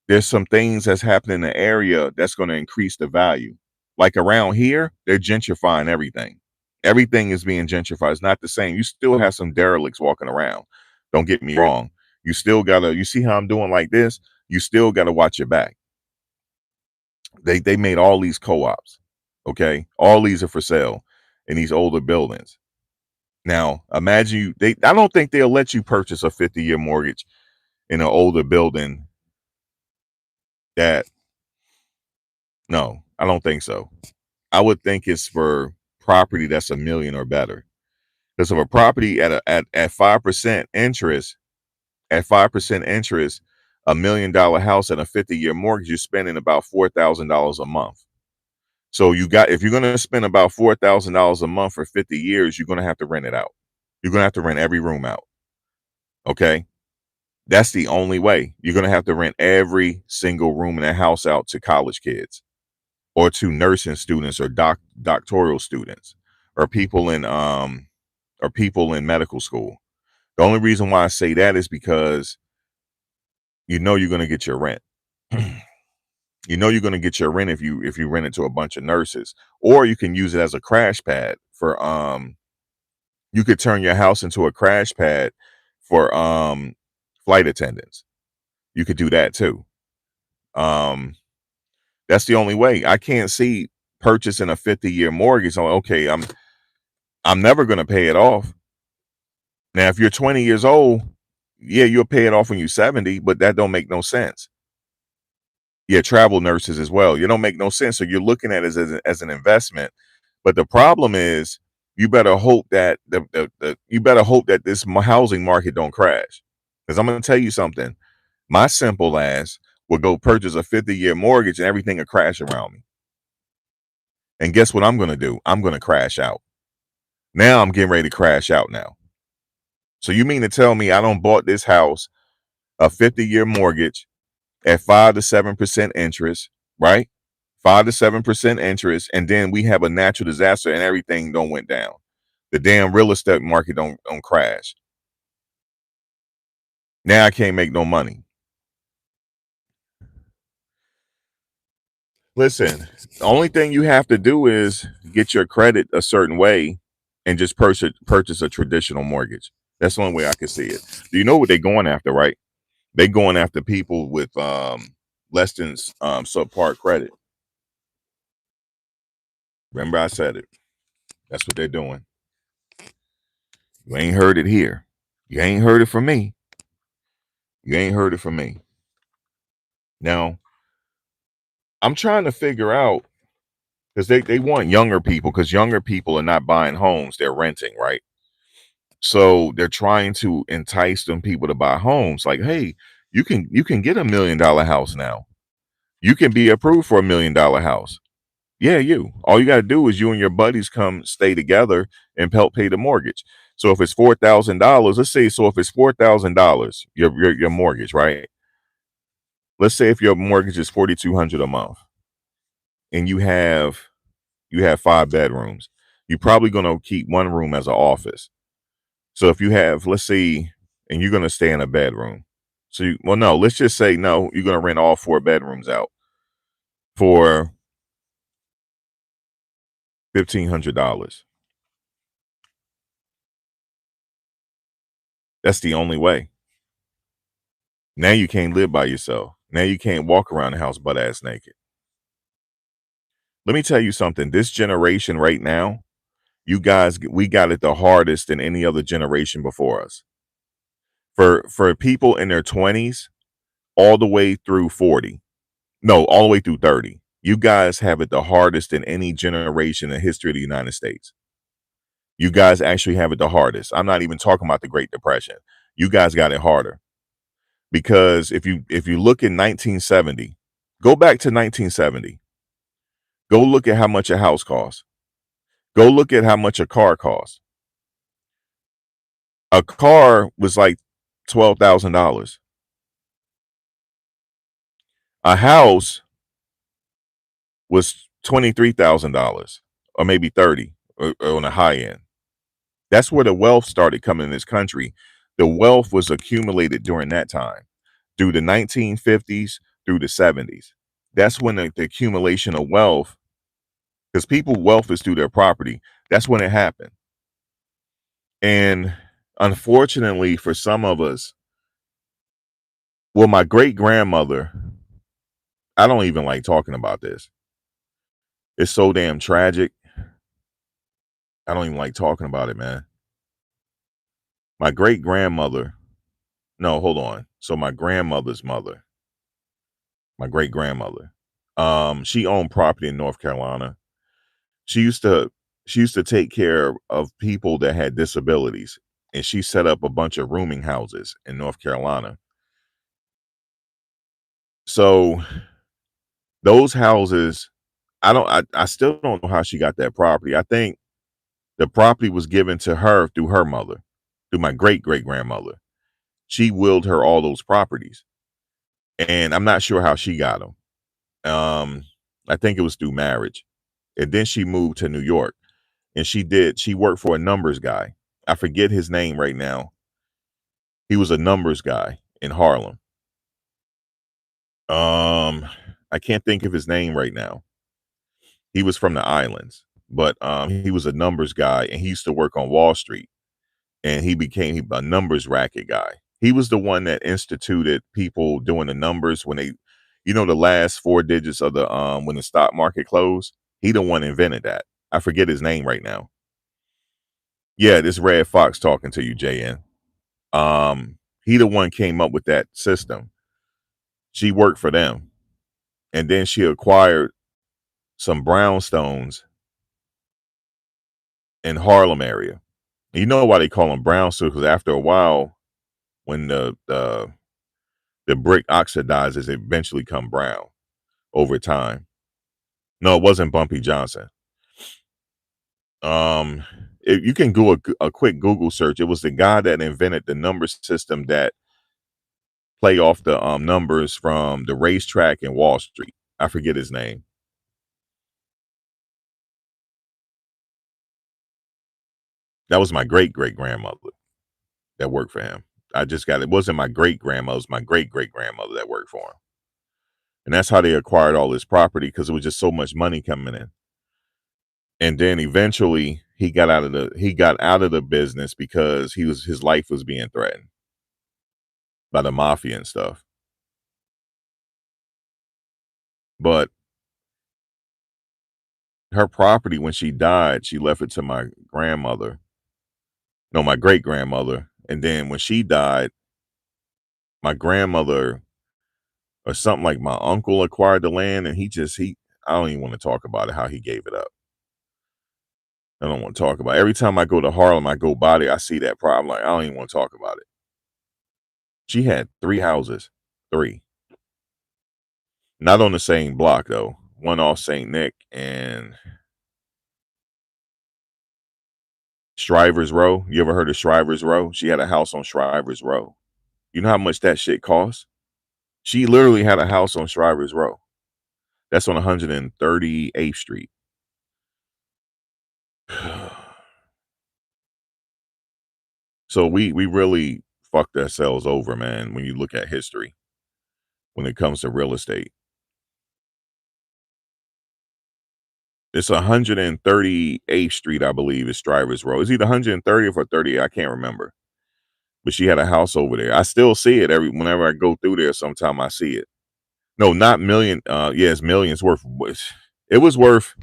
there's some things that's happening in the area that's going to increase the value. Like around here, they're gentrifying everything. Everything is being gentrified. It's not the same. You still have some derelicts walking around. Don't get me wrong. You still gotta, you see how I'm doing like this? You still gotta watch your back. They made all these co-ops. Okay. All these are for sale in these older buildings. Now imagine I don't think they'll let you purchase a 50-year mortgage in an older building. No, I don't think so. I would think it's for property that's $1 million or better. Because of a property at 5% interest, $1 million house and a 50-year mortgage, you're spending about $4,000 a month. So if you're going to spend about $4,000 a month for 50 years, you're going to have to rent it out. You're going to have to rent every room out. Okay. That's the only way. You're going to have to rent every single room in that house out to college kids or to nursing students or doctoral students or people in medical school. The only reason why I say that is because you're going to get your rent. You're going to get your rent if you rent it to a bunch of nurses, or you can use it as a crash pad for you could turn your house into a crash pad for flight attendants. You could do that too. That's the only way. I can't see purchasing a 50-year mortgage. Okay, I'm never going to pay it off. Now, if you're 20 years old, yeah, you'll pay it off when you're 70, but that don't make no sense. Yeah, travel nurses as well. You don't make no sense. So you're looking at it as an investment. But the problem is, you better hope that this housing market don't crash. Because I'm going to tell you something. My simple ass will go purchase a 50-year mortgage and everything will crash around me. And guess what I'm going to do? I'm going to crash out. Now I'm getting ready to crash out now. So you mean to tell me I don't bought this house, a 50-year mortgage at 5 to 7% interest, right? 5 to 7% interest, and then we have a natural disaster and everything don't went down. The damn real estate market don't crash. Now I can't make no money. Listen, the only thing you have to do is get your credit a certain way and just purchase a traditional mortgage. That's the only way I can see it. Do you know what they're going after, right? They're going after people with less than subpar credit. Remember I said it. That's what they're doing. You ain't heard it here. You ain't heard it from me. You ain't heard it from me. Now, I'm trying to figure out, because they want younger people, because younger people are not buying homes, they're renting, right? So they're trying to entice them people to buy homes. Like, hey, you can get $1 million house now. You can be approved for $1 million house. Yeah, all you got to do is you and your buddies come stay together and help pay the mortgage. So if it's $4,000, let's say, so if it's $4,000, your mortgage, right? Let's say if your mortgage is $4,200 a month, and you have 5 bedrooms, you're probably going to keep one room as an office. So if you have, let's say, and you're going to stay in a bedroom, So well, no, let's just say no, you're gonna rent all 4 bedrooms out for $1,500. That's the only way. Now you can't live by yourself. Now you can't walk around the house butt ass naked. Let me tell you something. This generation right now, you guys, we got it the hardest than any other generation before us. For people in their 20s all the way through 40, no, all the way through 30, you guys have it the hardest than any generation in the history of the United States. You guys actually have it the hardest. I'm not even talking about the Great Depression. You guys got it harder because if you look in 1970, go back to 1970. Go look at how much a house costs. Go look at how much a car costs. A car was like $12,000. A house was $23,000 or maybe 30 or on the high end. That's where the wealth started coming in this country. The wealth was accumulated during that time, through the 1950s, through the 70s. That's when the accumulation of wealth, because people wealth is through their property. That's when it happened. And unfortunately for some of us, well, my great grandmother, I don't even like talking about this. It's so damn tragic. I don't even like talking about it, man. My great grandmother, no, hold on. So my grandmother's mother, my great grandmother, she owned property in North Carolina. She used to she used to take care of people that had disabilities, and she set up a bunch of rooming houses in North Carolina. So those houses, I still don't know how she got that property. I think the property was given to her through her mother, through my great great grandmother. She willed her all those properties, and I'm not sure how she got them. I think it was through marriage, and then she moved to New York, and she worked for a numbers guy. I forget his name right now. He was a numbers guy in Harlem. Um, I can't think of his name right now. He was from the islands, but he was a numbers guy, and he used to work on Wall Street, and he became a numbers racket guy. He was the one that instituted people doing the numbers when they, the last 4 digits of the when the stock market closed. He the one invented that. I forget his name right now. Yeah, this Red Fox talking to you, JN. He the one came up with that system. She worked for them, and then she acquired some brownstones in Harlem area. You know why they call them brownstones? Because after a while, when the brick oxidizes, it eventually come brown over time. No, it wasn't Bumpy Johnson. If you can do a quick Google search, it was the guy that invented the number system that play off the numbers from the racetrack in Wall Street. I forget his name. That was my great great grandmother that worked for him. It wasn't my great grandmother, it was my great great grandmother that worked for him. And that's how they acquired all this property, because it was just so much money coming in. And then eventually he got out of the business because his life was being threatened by the mafia and stuff. But her property, when she died, she left it to my grandmother. No, my great grandmother. And then when she died, my grandmother, or something like my uncle, acquired the land, and I don't even want to talk about it, how he gave it up. I don't want to talk about it. Every time I go to Harlem, I go by there, I see that problem. Like, I don't even want to talk about it. She had 3 houses. 3. Not on the same block though. One off St. Nick and Shriver's Row. You ever heard of Shriver's Row? She had a house on Shriver's Row. You know how much that shit costs? She literally had a house on Shriver's Row. That's on 138th Street. So we really fucked ourselves over, man, when you look at history when it comes to real estate. It's 138th Street, I believe, is Strivers Road. It's either 130th or 30th, I can't remember. But she had a house over there. I still see it whenever I go through there, sometime I see it. No, not million. Yeah, it's millions worth. It was worth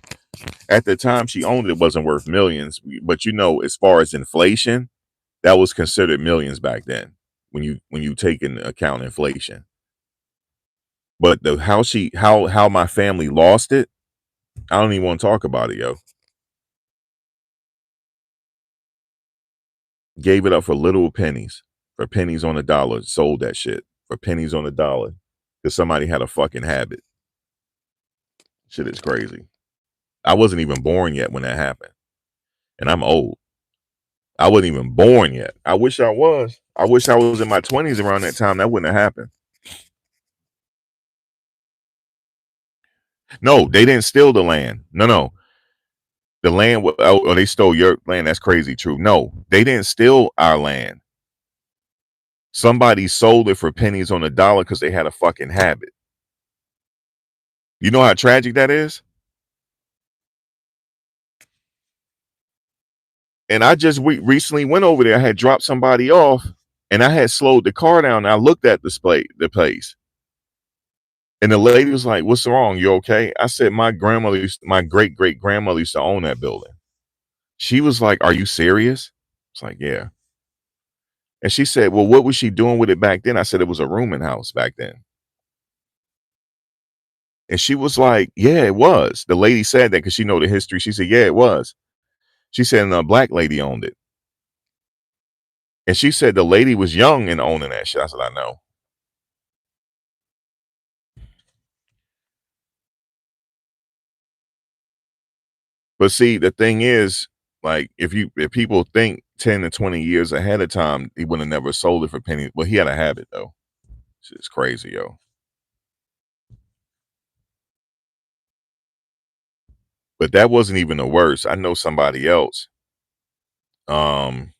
at the time she owned it, wasn't worth millions. But you know, as far as inflation, that was considered millions back then when you take into account inflation. But the how my family lost it, I don't even want to talk about it, yo. Gave it up for little pennies, for pennies on the dollar. Sold that shit for pennies on the dollar because somebody had a fucking habit. Shit is crazy. I wasn't even born yet when that happened, and I'm old. I wasn't even born yet. I wish I was. I wish I was in my 20s around that time. That wouldn't have happened. No, they didn't steal the land. No. The land, oh, they stole your land. That's crazy. True. No, they didn't steal our land. Somebody sold it for pennies on the dollar because they had a fucking habit. You know how tragic that is? And I just recently went over there. I had dropped somebody off and I had slowed the car down. And I looked at the place. And the lady was like, "What's wrong? You okay?" I said, my great great grandmother used to own that building. She was like, "Are you serious?" It's like, "Yeah." And she said, "Well, what was she doing with it back then?" I said, "It was a rooming house back then." And she was like, "Yeah, it was." The lady said that because she know the history. She said, "Yeah, it was." She said, and a black lady owned it. And she said the lady was young and owning that shit. I said, "I know." But see, the thing is, like, if people think 10 to 20 years ahead of time, he would have never sold it for pennies. Well, he had a habit though. It's crazy, yo. But that wasn't even the worst. I know somebody else. Um,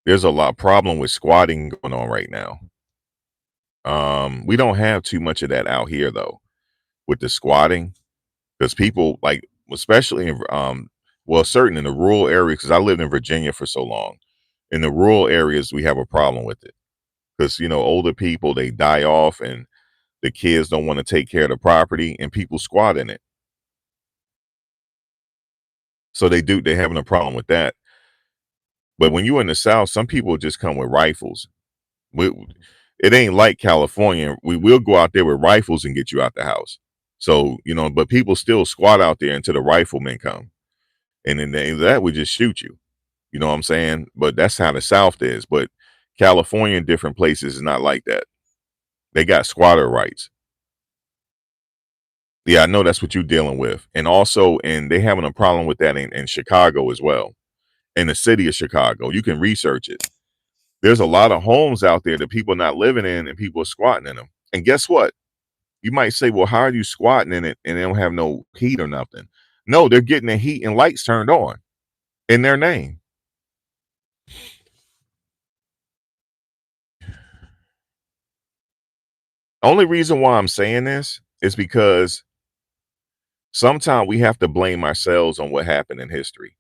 there's a lot problem with squatting going on right now. We don't have too much of that out here though, with the squatting, because people like, especially in well, certain in the rural areas, because I lived in Virginia for so long. In the rural areas, we have a problem with it because older people, they die off, and the kids don't want to take care of the property, and people squat in it. So they're having a problem with that. But when you're in the South, some people just come with rifles. We, it ain't like California. We will go out there with rifles and get you out the house. So, but people still squat out there until the riflemen come. And then that would just shoot you. You know what I'm saying? But that's how the South is. But California and different places is not like that. They got squatter rights. Yeah, I know that's what you're dealing with. And also, and they having a problem with that in Chicago as well. In the city of Chicago. You can research it. There's a lot of homes out there that people are not living in and people are squatting in them. And guess what? You might say, well, how are you squatting in it and they don't have no heat or nothing? No, they're getting the heat and lights turned on in their name. Only reason why I'm saying this is because sometimes we have to blame ourselves on what happened in history.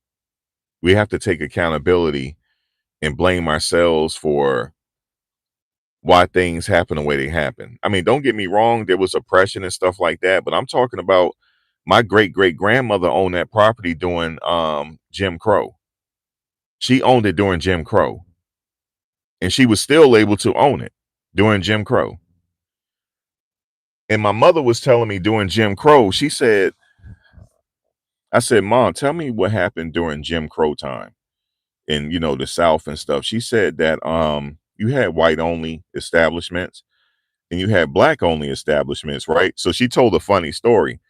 We have to take accountability and blame ourselves for why things happen the way they happen. I mean, don't get me wrong, there was oppression and stuff like that, but I'm talking about my great great grandmother owned that property during Jim Crow. She owned it during Jim Crow, and she was still able to own it during Jim Crow. And my mother was telling me during Jim Crow, she said, I said, "Mom, tell me what happened during Jim Crow time in the South and stuff." She said that you had white only establishments and you had black only establishments, right? So she told a funny story.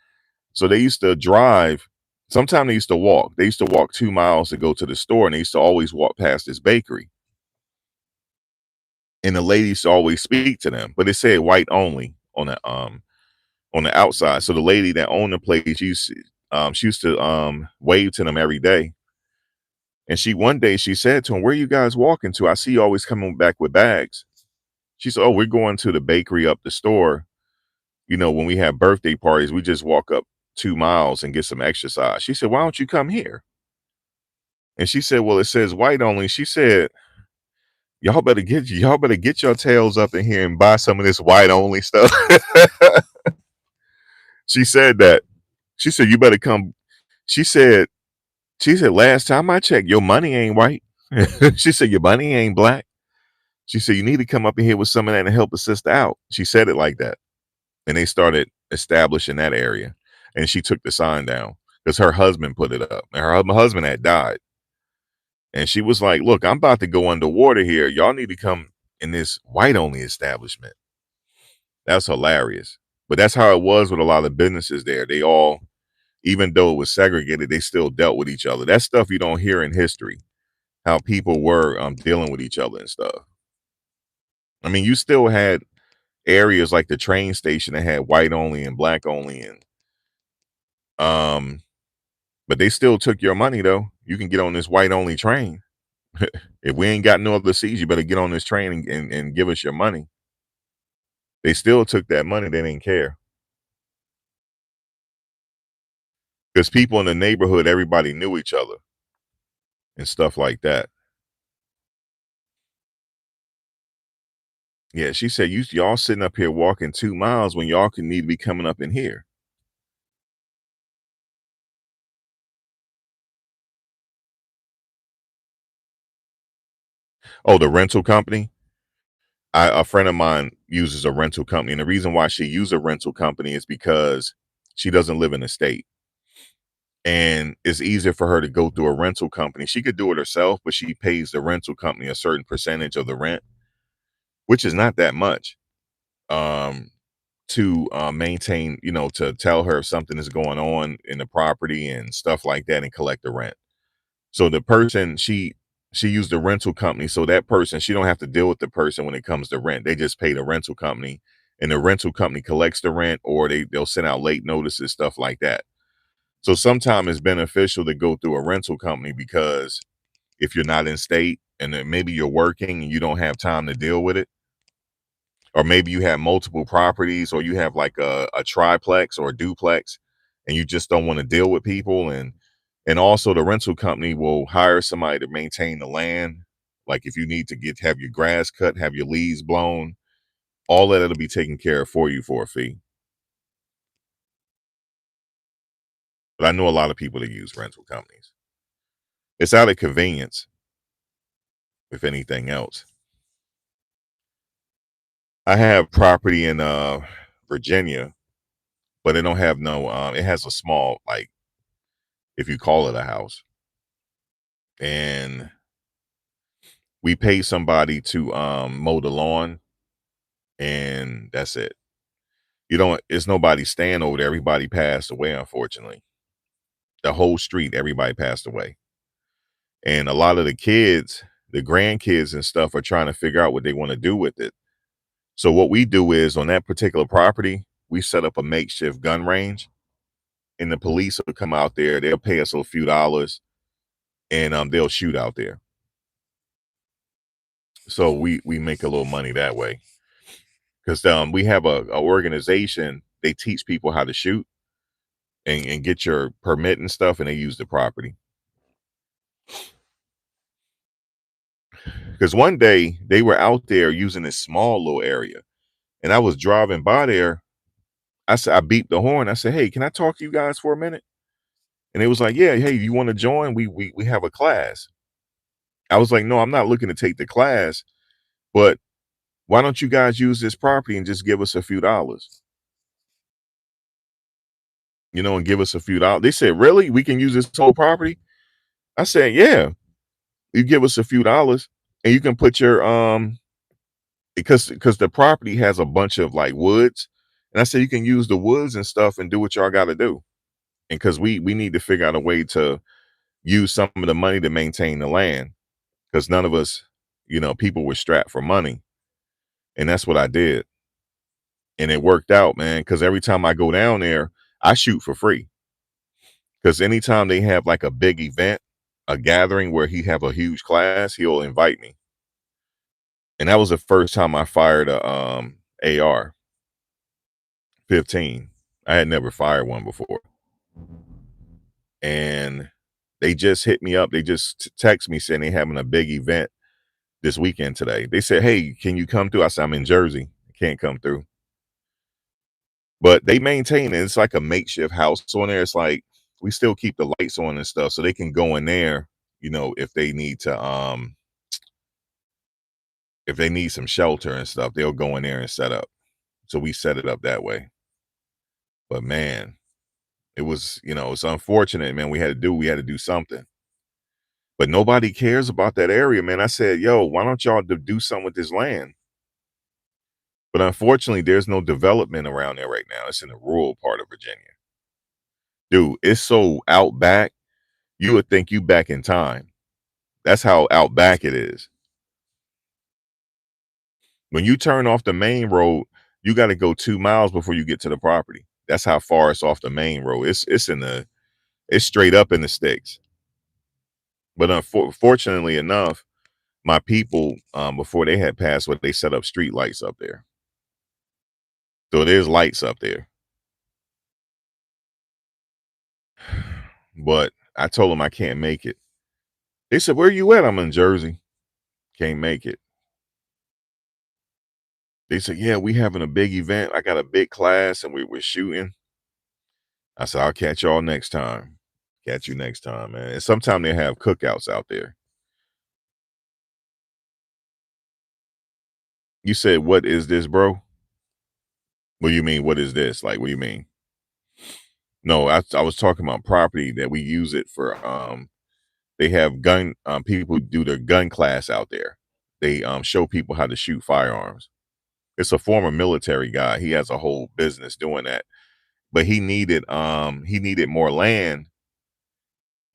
So they used to drive, sometimes they used to walk. They used to walk 2 miles to go to the store, and they used to always walk past this bakery. And the lady used to always speak to them, but it said white only on the outside. So the lady that owned the place she used to wave to them every day. And one day she said to him, "Where you guys walking to? I see you always coming back with bags." She said, "Oh, we're going to the bakery up the store. When we have birthday parties, we just walk up 2 miles and get some exercise." She said, "Why don't you come here?" And she said, "Well, it says white only." She said, y'all better get your tails up in here and buy some of this white only stuff." She said that. She said, "You better come." She said, "Last time I checked, your money ain't white." She said, "Your money ain't black." She said, "You need to come up in here with some of that and help a sister out." She said it like that. And they started establishing that area. And she took the sign down because her husband put it up. And her husband had died. And she was like, "Look, I'm about to go underwater here. Y'all need to come in this white only establishment." That's hilarious. But that's how it was with a lot of businesses there. They all, even though it was segregated, they still dealt with each other. That's stuff you don't hear in history, how people were dealing with each other and stuff. I mean, you still had areas like the train station that had white only and black only, and but they still took your money though. You can get on this white only train. If we ain't got no other seats, you better get on this train and give us your money. They still took that money. They didn't care. Because people in the neighborhood, everybody knew each other and stuff like that. Yeah, she said, y'all sitting up here walking 2 miles when y'all can need to be coming up in here. Oh, the rental company? A friend of mine uses a rental company. And the reason why she uses a rental company is because she doesn't live in the state. And it's easier for her to go through a rental company. She could do it herself, but she pays the rental company a certain percentage of the rent, which is not that much. To maintain, to tell her if something is going on in the property and stuff like that and collect the rent. So the person she used the rental company, so that person, she don't have to deal with the person when it comes to rent. They just pay the rental company and the rental company collects the rent, or they'll send out late notices, stuff like that. So sometimes it's beneficial to go through a rental company because if you're not in state and then maybe you're working and you don't have time to deal with it, or maybe you have multiple properties, or you have like a triplex or a duplex and you just don't want to deal with people, and also the rental company will hire somebody to maintain the land. Like if you need to have your grass cut, have your leaves blown, all that, it'll be taken care of for you for a fee. But I know a lot of people that use rental companies. It's out of convenience, if anything else. I have property in Virginia, but it don't have no it has a small, like, if you call it a house. And we pay somebody to mow the lawn, and that's it. It's nobody staying over there. Everybody passed away, unfortunately. The whole street, everybody passed away. And a lot of the kids, the grandkids and stuff, are trying to figure out what they want to do with it. So what we do is, on that particular property, we set up a makeshift gun range, and the police will come out there. They'll pay us a few dollars, and they'll shoot out there. So we make a little money that way, because we have a organization. They teach people how to shoot and get your permit and stuff, and they use the property. Because one day they were out there using this small little area, and I was driving by there. I beeped the horn. I said, "Hey, can I talk to you guys for a minute?" And it was like, "Yeah, hey, you want to join? We have a class." I was like, "No, I'm not looking to take the class, but why don't you guys use this property and just give us a few dollars? And give us a few dollars." They said, "Really? We can use this whole property?" I said, "Yeah, you give us a few dollars and you can put your because the property has a bunch of like woods." And I said, "You can use the woods and stuff and do what y'all got to do." And because we need to figure out a way to use some of the money to maintain the land, because none of us, people were strapped for money. And that's what I did. And it worked out, man, because every time I go down there, I shoot for free. Because anytime they have like a big event, a gathering where he have a huge class, he'll invite me. And that was the first time I fired a AR-15. I had never fired one before. And they just hit me up. They just text me saying they having a big event this weekend today. They said, "Hey, can you come through?" I said, "I'm in Jersey. I can't come through." But they maintain it. It's like a makeshift house on there. It's like we still keep the lights on and stuff so they can go in there, if they need to if they need some shelter and stuff, they'll go in there and set up. So we set it up that way. But man, it was, it's unfortunate, man. We had to do something. But nobody cares about that area, man. I said, "Yo, why don't y'all do something with this land?" But unfortunately, there's no development around there right now. It's in the rural part of Virginia. Dude, it's so out back, you would think you back in time. That's how out back it is. When you turn off the main road, you got to go 2 miles before you get to the property. That's how far it's off the main road. It's straight up in the sticks. But unfortunately enough, my people, before they had passed what they set up street lights up there. So there's lights up there. But I told them I can't make it. They said, "Where you at?" I'm in Jersey. Can't make it. They said, "Yeah, we having a big event. I got a big class and we're shooting." I said, "I'll catch y'all next time." Catch you next time, man. And sometime they have cookouts out there. You said, "What is this, bro?" What do you mean? What is this? Like, what do you mean? No, I was talking about property that we use it for. They have gun people do their gun class out there. They show people how to shoot firearms. It's a former military guy. He has a whole business doing that. But he needed more land,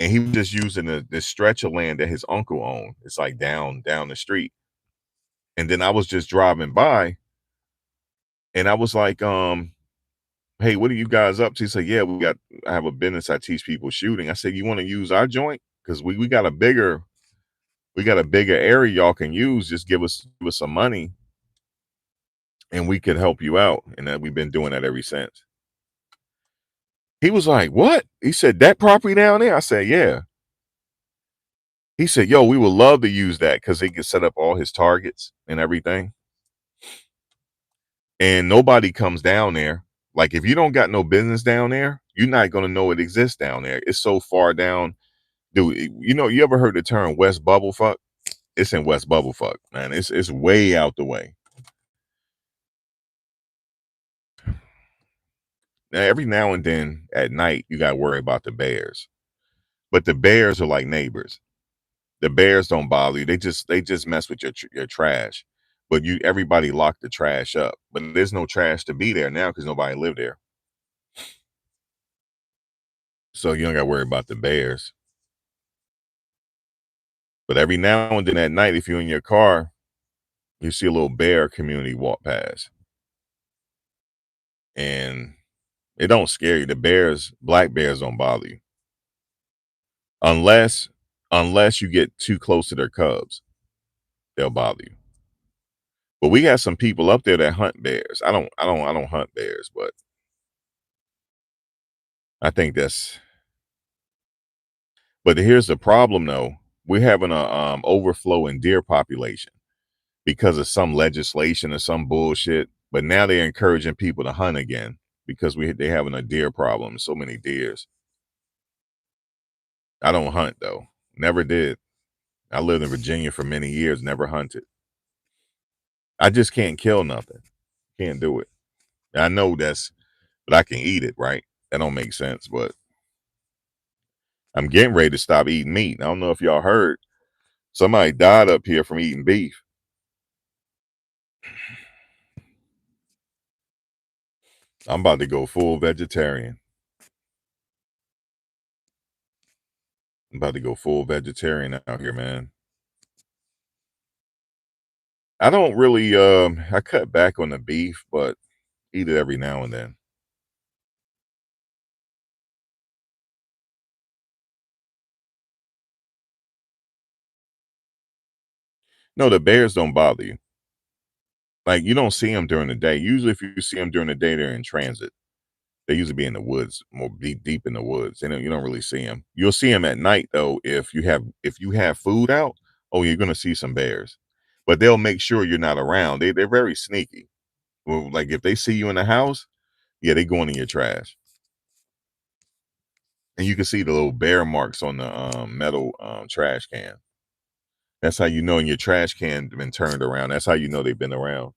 and he was just using this stretch of land that his uncle owned. It's like down the street. And then I was just driving by, and I was like, "Hey, what are you guys up to?" He said, "Yeah, I have a business. I teach people shooting." I said, "You want to use our joint? Because we got a bigger area y'all can use. Just give us some money, and we could help you out." And then we've been doing that ever since. He was like, "What?" He said, "That property down there?" I said, "Yeah." He said, "Yo, we would love to use that because he can set up all his targets and everything. And nobody comes down there. Like, if you don't got no business down there, you're not gonna know it exists down there. It's so far down, dude. You ever heard the term West Bubblefuck? It's in West Bubblefuck, man. It's way out the way. Now, every now and then at night, you gotta worry about the bears, but the bears are like neighbors. The bears don't bother you. They just mess with your trash. But everybody locked the trash up. But there's no trash to be there now because nobody lived there. So you don't gotta worry about the bears. But every now and then at night, if you're in your car, you see a little bear community walk past. And it don't scare you. Black bears don't bother you. Unless unless you get too close to their cubs, they'll bother you. But we got some people up there that hunt bears. I don't hunt bears, but I think that's but here's the problem though. We're having a overflow in deer population because of some legislation or some bullshit. But now they're encouraging people to hunt again because they having a deer problem. So many deers. I don't hunt though. Never did. I lived in Virginia for many years, never hunted. I just can't kill nothing. Can't do it. I know but I can eat it, right? That don't make sense, but I'm getting ready to stop eating meat. I don't know if y'all heard. Somebody died up here from eating beef. I'm about to go full vegetarian. I'm about to go full vegetarian out here, man. I don't really I cut back on the beef, but eat it every now and then. No, the bears don't bother you. Like, you don't see them during the day. Usually, if you see them during the day, they're in transit. They usually be in the woods, more deep in the woods. You don't really see them. You'll see them at night though. If you have food out, oh, you're gonna see some bears, but they'll make sure you're not around. They're very sneaky. Well, like if they see you in the house, yeah, they going in your trash, and you can see the little bear marks on the metal trash can. That's how you know your trash can been turned around. That's how you know they've been around.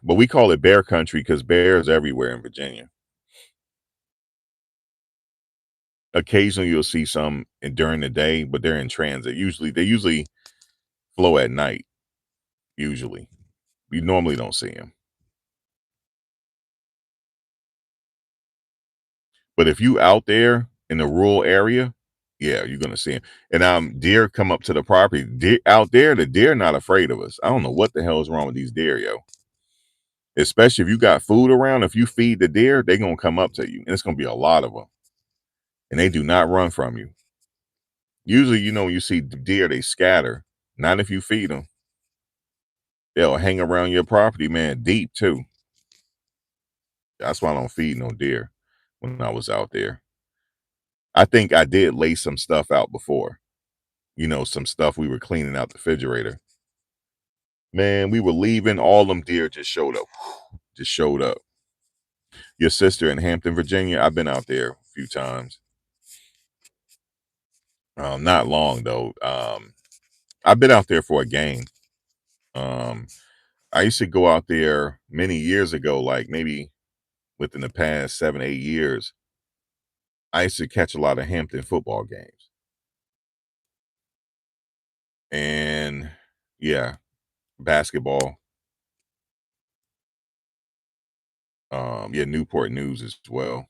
But we call it bear country because bears everywhere in Virginia. Occasionally, you'll see some during the day, but they're in transit. They usually flow at night. Usually, you normally don't see them. But if you out there in the rural area, yeah, you're gonna see them. And deer come up to the property. Deer out there, the deer not afraid of us. I don't know what the hell is wrong with these deer, yo. Especially if you got food around. If you feed the deer, they gonna come up to you, and it's gonna be a lot of them, and they do not run from you. Usually, when you see deer, they scatter. Not if you feed them. They'll hang around your property, man, deep too. That's why I don't feed no deer when I was out there. I think I did lay some stuff out before. Some stuff we were cleaning out the refrigerator. Man, we were leaving, all them deer just showed up. Just showed up. Your sister in Hampton, Virginia, I've been out there a few times. Not long though. I've been out there for a game. Um, I used to go out there many years ago, like maybe within the past 7, 8 years. I used to catch a lot of Hampton football games. And yeah, basketball. Yeah, Newport News as well.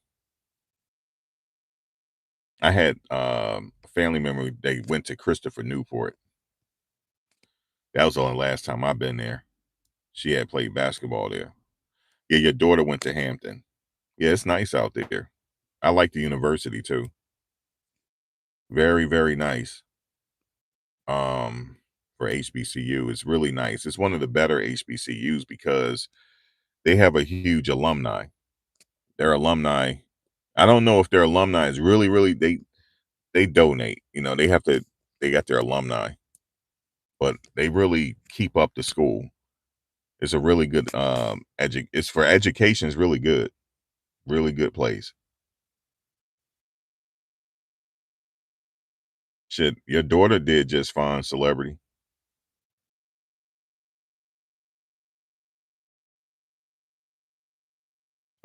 I had a family member, they went to Christopher Newport. That was the only last time I've been there. She had played basketball there. Yeah, your daughter went to Hampton. Yeah, it's nice out there. I like the university too. Very, very nice. For HBCU, it's really nice. It's one of the better HBCUs because they have a huge alumni. Their alumni, I don't know if their alumni is really, really they donate. They got their alumni, but they really keep up the school. It's a really good it's for education, is really good. Really good place. Shit, your daughter did just fine, celebrity.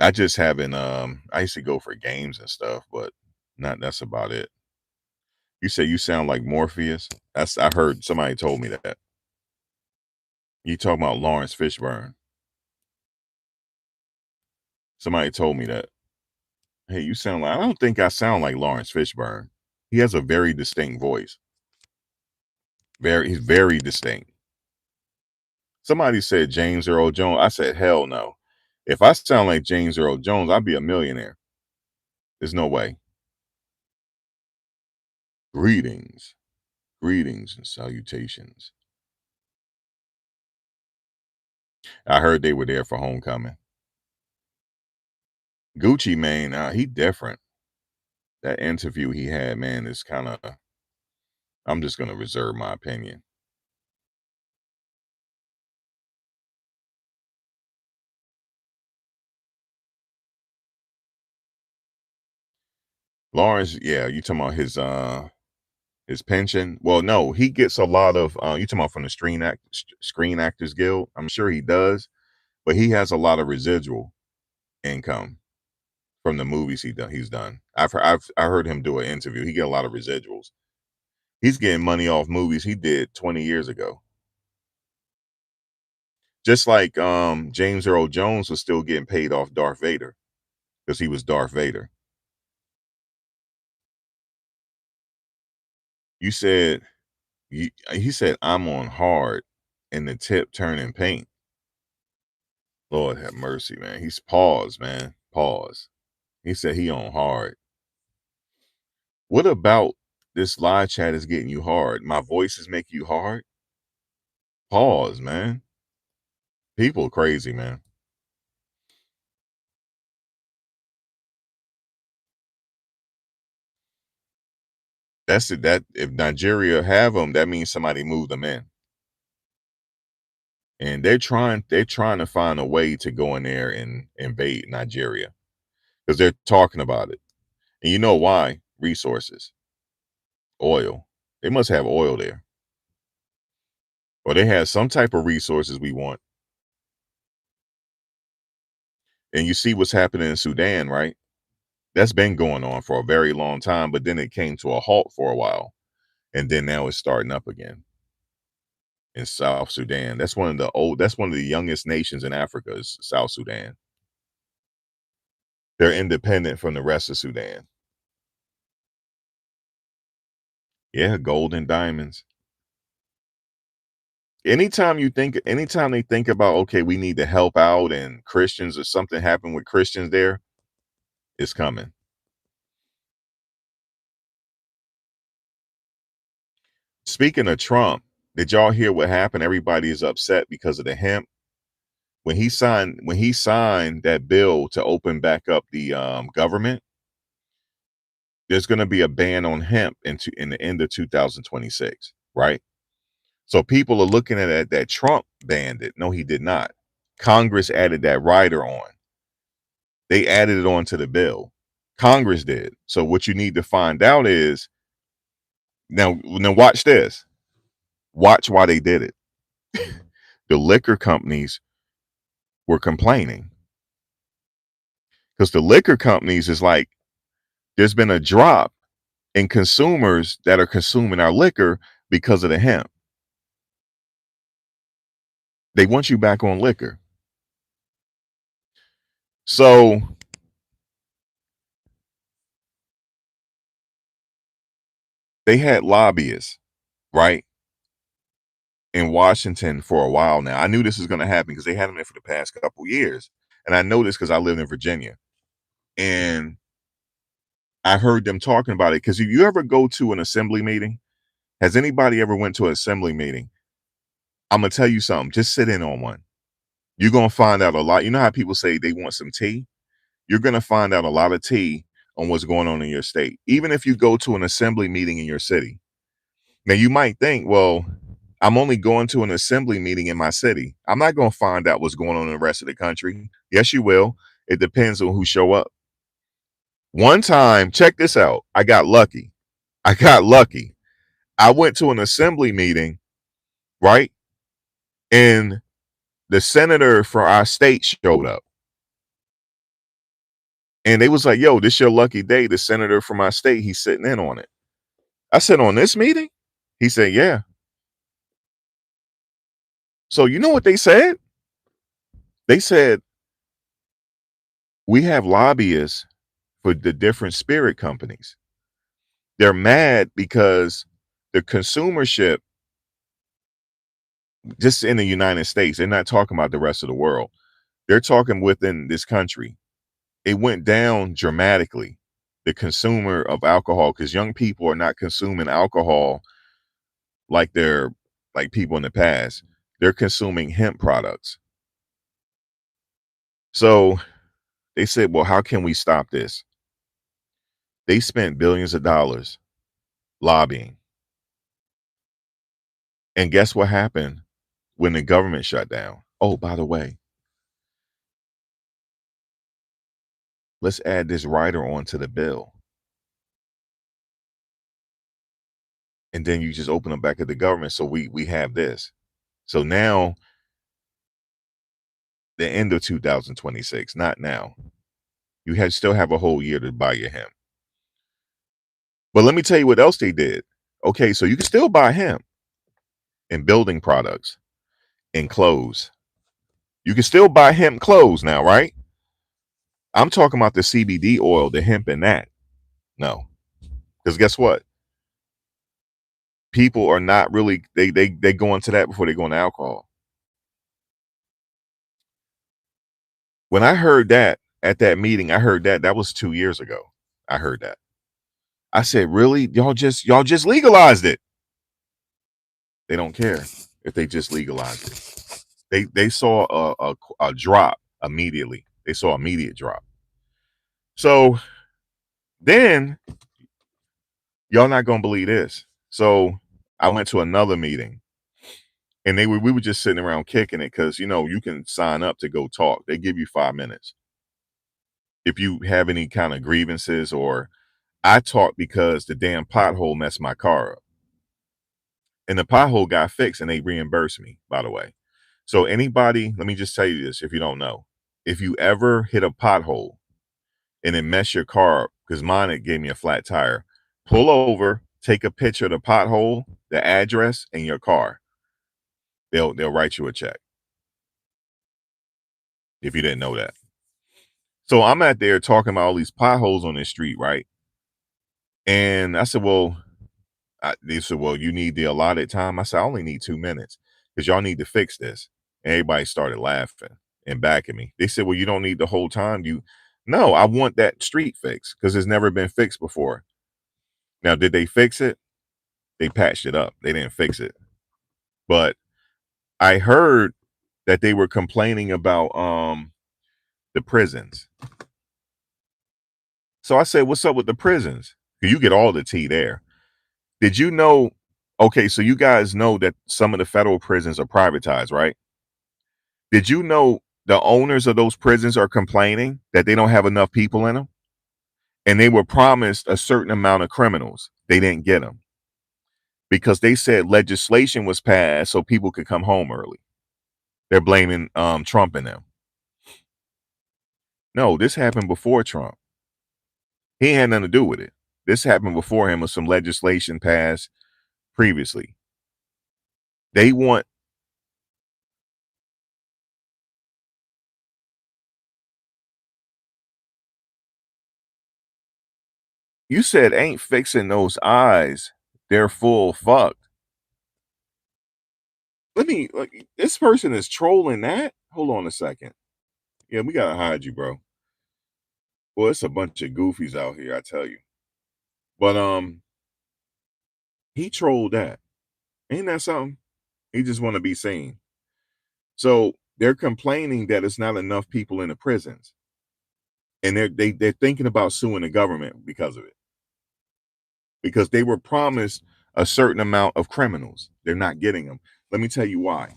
I just haven't I used to go for games and stuff, but not that's about it. You say you sound like Morpheus? I heard somebody told me that. You talking about Lawrence Fishburne. Somebody told me that. Hey, you sound like I don't think I sound like Lawrence Fishburne. He has a very distinct voice. He's very distinct. Somebody said James Earl Jones. I said, hell no. If I sound like James Earl Jones, I'd be a millionaire. There's no way. Greetings, greetings and salutations. I heard they were there for homecoming. Gucci Mane, he different. That interview he had, man, is kind of. I'm just gonna reserve my opinion. Lawrence, yeah, you talking about his pension? Well, no, he gets a lot of. You talking about from the Screen Actors Guild? I'm sure he does, but he has a lot of residual income from the movies he's done. I heard him do an interview. He get a lot of residuals. He's getting money off movies he did 20 years ago. Just like James Earl Jones was still getting paid off Darth Vader because he was Darth Vader. You said he said I'm on hard and the tip turning paint. Lord have mercy, man. He's paused, man. Pause. He said he on hard. What about this live chat is getting you hard. My voice is making you hard. Pause, man. People crazy, man. That's it. That if Nigeria have them, that means somebody moved them in, and they're trying to find a way to go in there and invade Nigeria because they're talking about it. And you know why? Resources, oil. They must have oil there, or they have some type of resources we want. And you see what's happening in Sudan, right? That's been going on for a very long time, but then it came to a halt for a while, and then now it's starting up again in South Sudan. That's one of the youngest nations in Africa is South Sudan. They're independent from the rest of Sudan. Yeah, gold and diamonds. Anytime they think about, okay, we need to help out and Christians or something happened with Christians there, it's coming. Speaking of Trump, did y'all hear what happened? Everybody is upset because of the hemp. When he signed that bill to open back up the government, there's going to be a ban on hemp in the end of 2026, right? So people are looking at it that Trump banned it. No, he did not. Congress added that rider on. They added it on to the bill. Congress did. So what you need to find out is now watch this. Watch why they did it. The liquor companies were complaining because the liquor companies is like, there's been a drop in consumers that are consuming our liquor because of the hemp. They want you back on liquor. So they had lobbyists, right, in Washington for a while now. I knew this was going to happen because they had them there for the past couple years. And I know this because I lived in Virginia. And I heard them talking about it because if you ever go to an assembly meeting, has anybody ever went to an assembly meeting? I'm going to tell you something. Just sit in on one. You're going to find out a lot. You know how people say they want some tea? You're going to find out a lot of tea on what's going on in your state. Even if you go to an assembly meeting in your city. Now, you might think, well, I'm only going to an assembly meeting in my city. I'm not going to find out what's going on in the rest of the country. Yes, you will. It depends on who show up. One time, check this out. I got lucky. I went to an assembly meeting, right? And the senator for our state showed up. And they was like, yo, this your lucky day. The senator from my state, he's sitting in on it. I said, on this meeting? He said, yeah. So you know what they said? They said, we have lobbyists for the different spirit companies. They're mad because the consumership, just in the United States, they're not talking about the rest of the world. They're talking within this country. It went down dramatically, the consumer of alcohol, because young people are not consuming alcohol like they're like people in the past. They're consuming hemp products. So they said, well, how can we stop this? They spent billions of dollars lobbying. And guess what happened when the government shut down? Oh, by the way, let's add this rider onto the bill. And then you just open them back at the government. So we have this. So now the end of 2026, not now. You still have a whole year to buy your hemp. But let me tell you what else they did. Okay, so you can still buy hemp in building products and clothes. You can still buy hemp clothes now, right? I'm talking about the CBD oil, the hemp in that. No. Because guess what? People are not really they go into that before they go into alcohol. When I heard that at that meeting, I heard that was 2 years ago. I heard that. I said, really? Y'all just legalized it. They don't care if they just legalized it. They saw a drop immediately. They saw immediate drop. So then y'all not gonna believe this. So I went to another meeting and we were just sitting around kicking it because you can sign up to go talk. They give you 5 minutes. If you have any kind of grievances, or I talked because the damn pothole messed my car up. And the pothole got fixed and they reimbursed me, by the way. So anybody, let me just tell you this if you don't know. If you ever hit a pothole and it messed your car up, because mine, it gave me a flat tire, pull over, take a picture of the pothole, the address, and your car. They'll write you a check if you didn't know that. So I'm out there talking about all these potholes on the street, right? And I said, well, they said, well, you need the allotted time. I said, I only need 2 minutes because y'all need to fix this. And everybody started laughing and backing me. They said, well, you don't need the whole time. No, I want that street fixed because it's never been fixed before. Now, did they fix it? They patched it up. They didn't fix it. But I heard that they were complaining about the prisons. So I said, what's up with the prisons? You get all the tea there. Did you know? Okay, so you guys know that some of the federal prisons are privatized, right? Did you know the owners of those prisons are complaining that they don't have enough people in them? And they were promised a certain amount of criminals. They didn't get them because they said legislation was passed so people could come home early. They're blaming Trump and them. No, this happened before Trump. He had nothing to do with it. This happened before him with some legislation passed previously. They want. You said ain't fixing those eyes. They're full fucked. This person is trolling that. Hold on a second. Yeah, we gotta hide you, bro. Well, it's a bunch of goofies out here, I tell you. But he trolled that. Ain't that something? He just want to be seen. So they're complaining that it's not enough people in the prisons, and they're thinking about suing the government because of it. Because they were promised a certain amount of criminals, they're not getting them. Let me tell you why.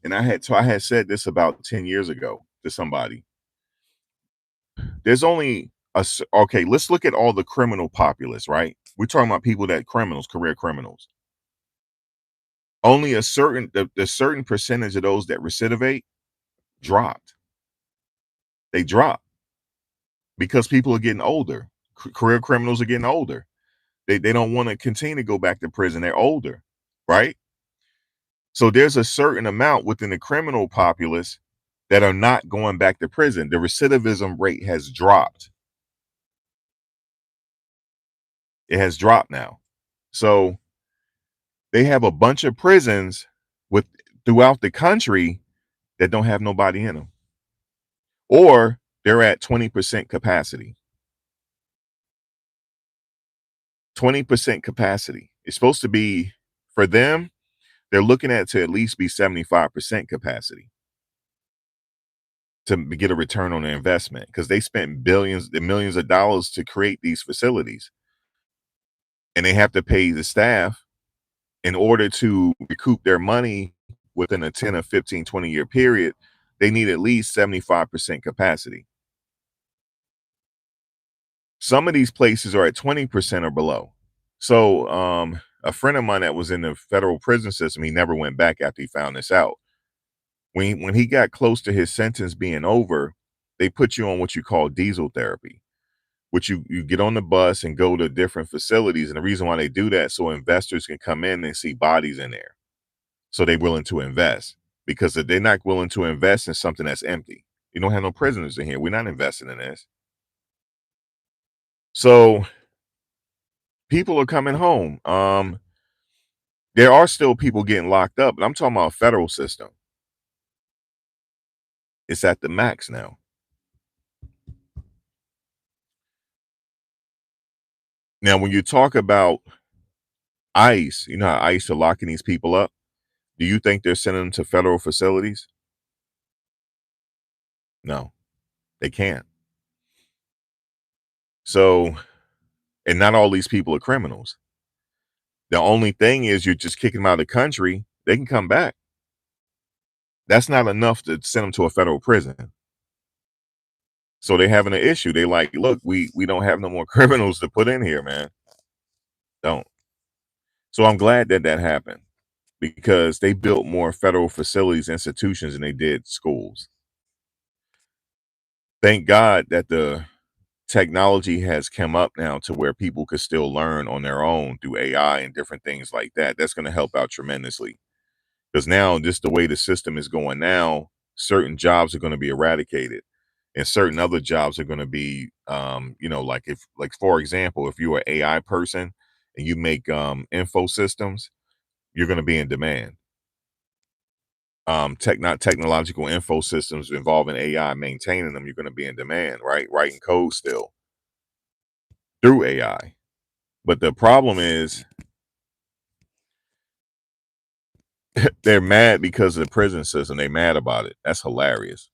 And I had said this about 10 years ago to somebody. There's only okay. Let's look at all the criminal populace, right? We're talking about people that criminals, career criminals. Only the certain percentage of those that recidivate dropped. They dropped because people are getting older. Career criminals are getting older. They don't want to continue to go back to prison. They're older, right? So there's a certain amount within the criminal populace that are not going back to prison. The recidivism rate has dropped. It has dropped now. So they have a bunch of prisons with throughout the country that don't have nobody in them, or they're at 20% capacity. 20% capacity. It's supposed to be, for them, they're looking at least be 75% capacity to get a return on their investment because they spent billions and millions of dollars to create these facilities, and they have to pay the staff in order to recoup their money within a 10 or 15, 20-year period. They need at least 75% capacity. Some of these places are at 20% or below. So a friend of mine that was in the federal prison system, he never went back after he found this out. When he got close to his sentence being over, they put you on what you call diesel therapy, which you get on the bus and go to different facilities. And the reason why they do that, so investors can come in and see bodies in there. So they're willing to invest, because if they're not willing to invest in something that's empty, you don't have no prisoners in here. We're not investing in this. So people are coming home. There are still people getting locked up, but I'm talking about a federal system. It's at the max now. Now, when you talk about ICE, you know how ICE are locking these people up? Do you think they're sending them to federal facilities? No, they can't. So, and not all these people are criminals. The only thing is you're just kicking them out of the country. They can come back. That's not enough to send them to a federal prison. So they're having an issue. They like, look, we don't have no more criminals to put in here, man. Don't. So I'm glad that that happened because they built more federal facilities, institutions than they did schools. Thank God that the technology has come up now to where people could still learn on their own through AI and different things like that. That's going to help out tremendously because now just the way the system is going now, certain jobs are going to be eradicated and certain other jobs are going to be, like if, like, for example, if you're an AI person and you make info systems, you're going to be in demand. Not technological info systems involving AI, maintaining them, you're going to be in demand, right? Writing code still through AI. But the problem is they're mad because of the prison system. They mad about it. That's hilarious.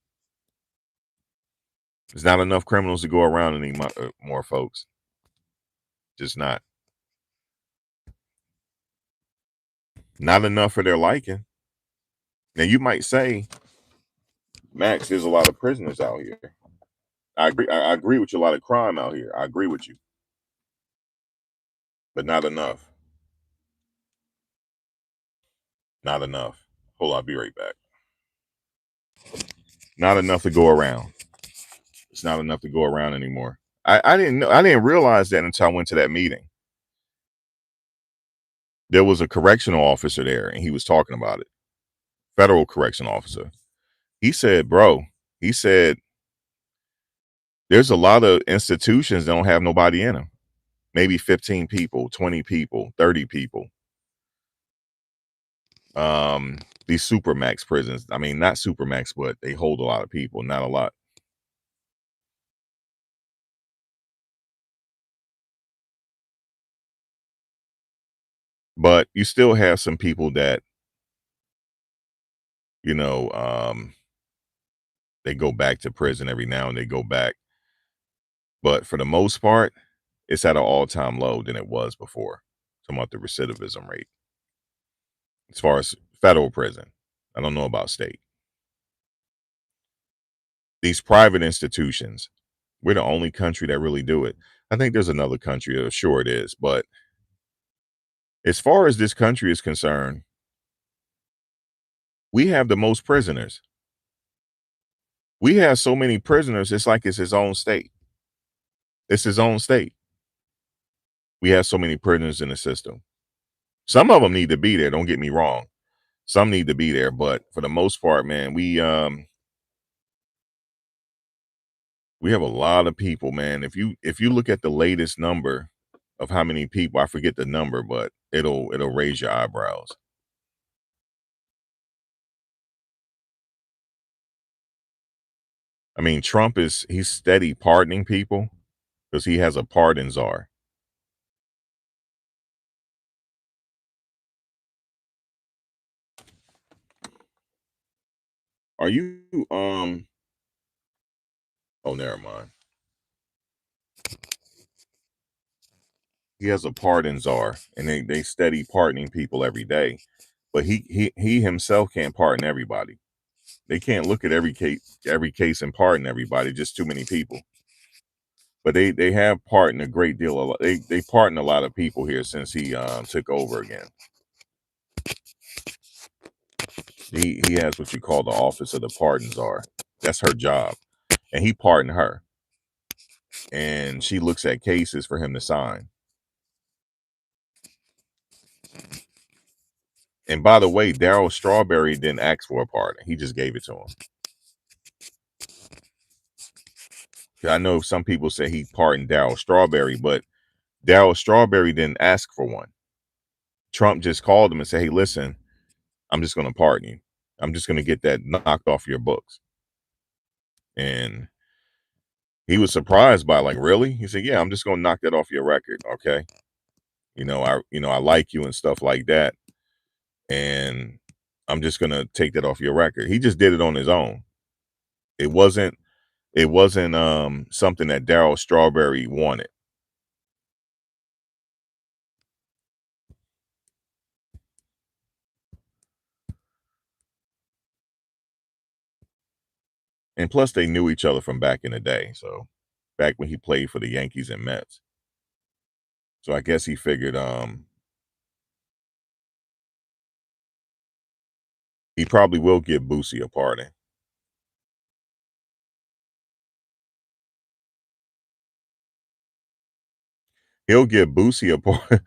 There's not enough criminals to go around anymore, more folks. Just not. Not enough for their liking. Now you might say, Max, there's a lot of prisoners out here. I agree. I agree with you. A lot of crime out here. I agree with you, but not enough. Not enough. Hold on, I'll be right back. Not enough to go around. It's not enough to go around anymore. I didn't know. I didn't realize that until I went to that meeting. There was a correctional officer there, and he was talking about it. Federal correctional officer. He said, "Bro," he said, "There's a lot of institutions that don't have nobody in them. Maybe 15 people, 20 people, 30 people. These supermax prisons. I mean, not supermax, but they hold a lot of people. Not a lot." But you still have some people that, you know, they go back to prison every now and they go back. But for the most part, it's at an all-time low than it was before. Talking about the recidivism rate as far as federal prison. I don't know about state. These private institutions, we're the only country that really do it. I think there's another country, sure it is, but as far as this country is concerned, we have the most prisoners. We have so many prisoners, it's like it's its own state. It's its own state. We have so many prisoners in the system. Some of them need to be there, don't get me wrong. Some need to be there, but for the most part, man, we have a lot of people, man. If you look at the latest number of how many people, I forget the number, but it'll raise your eyebrows. I mean, he's steady pardoning people because he has a pardon czar. Are you oh, never mind. He has a pardon czar and they steady pardoning people every day. But he himself can't pardon everybody. They can't look at every case and pardon everybody, just too many people. But they have pardoned a great deal of they pardoned a lot of people here since he took over again. He has what you call the office of the pardon czar. That's her job. And he pardoned her. And she looks at cases for him to sign. And by the way, Daryl Strawberry didn't ask for a pardon. He just gave it to him. I know some people say he pardoned Daryl Strawberry, but Daryl Strawberry didn't ask for one. Trump just called him and said, "Hey, listen, I'm just going to pardon you. I'm just going to get that knocked off your books." And He was surprised by, like, really? He said, "Yeah, I'm just gonna knock that off your record, okay? I like you and stuff like that, and I'm just gonna take that off your record." He just did it on his own. It wasn't something that Daryl Strawberry wanted. And plus they knew each other from back in the day, so back when he played for the Yankees and Mets. So I guess he figured he probably will give Boosie a pardon. He'll give Boosie a pardon.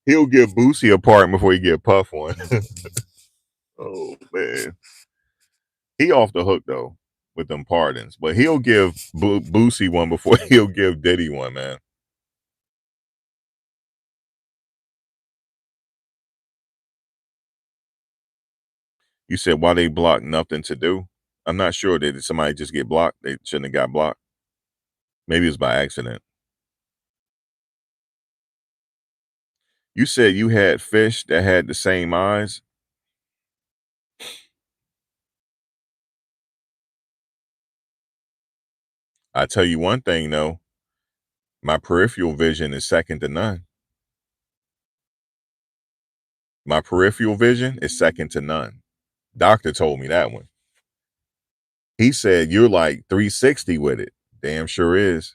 He'll give Boosie a pardon before he get Puff one. Oh man. He off the hook though with them pardons, but he'll give Boosie one before he'll give Diddy one, man. You said why they blocked Nothing to Do? I'm not sure. Did somebody just get blocked? They shouldn't have got blocked. Maybe it was by accident. You said you had fish that had the same eyes. I tell you one thing though, my peripheral vision is second to none. My peripheral vision is second to none. Doctor told me that one. He said you're like 360 with it. Damn sure is.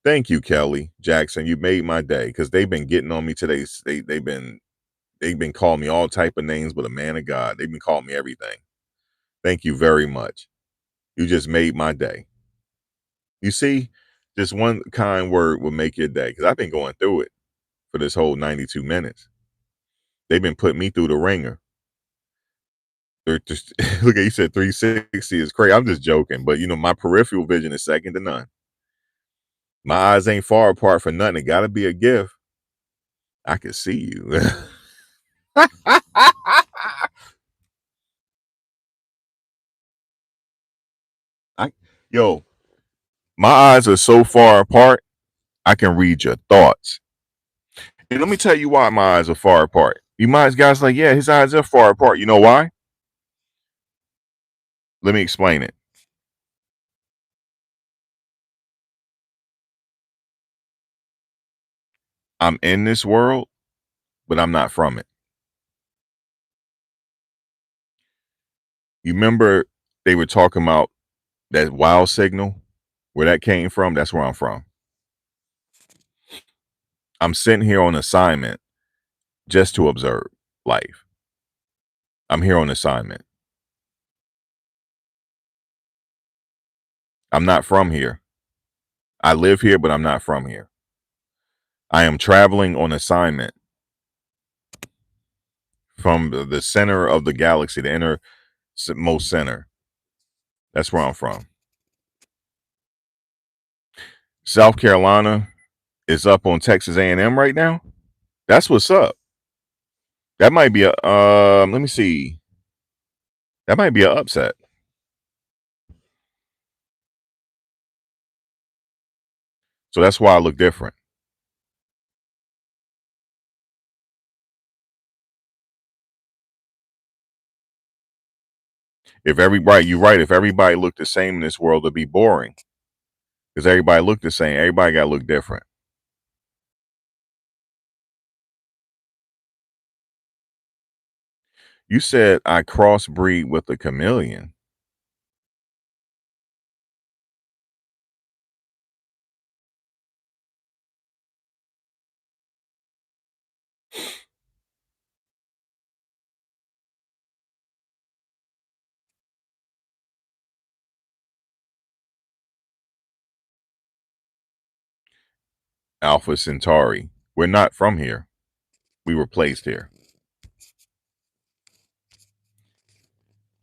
Thank you, Kelly Jackson. You made my day because they've been getting on me today. They've been calling me all type of names, but a man of God. They've been calling me everything. Thank you very much. You just made my day. You see, just one kind word will make your day because I've been going through it for this whole 92 minutes. They've been putting me through the ringer. They're just, look at you said 360 is crazy. I'm just joking, but my peripheral vision is second to none. My eyes ain't far apart for nothing. It got to be a gift. I can see you. I, yo, my eyes are so far apart, I can read your thoughts. And let me tell you why my eyes are far apart. You might guys like, yeah, his eyes are far apart. You know why? Let me explain it. I'm in this world, but I'm not from it. You remember they were talking about that wow signal, where that came from? That's where I'm from. I'm sitting here on assignment just to observe life. I'm here on assignment. I'm not from here. I live here, but I'm not from here. I am traveling on assignment from the center of the galaxy, the innermost center. That's where I'm from. South Carolina is up on Texas A&M right now. That's what's up. That might be a let me see. That might be an upset. So that's why I look different. If everybody, you're right. If everybody looked the same in this world, it'd be boring. Because everybody looked the same. Everybody got to look different. You said I crossbreed with a chameleon. Alpha Centauri. We're not from here. We were placed here.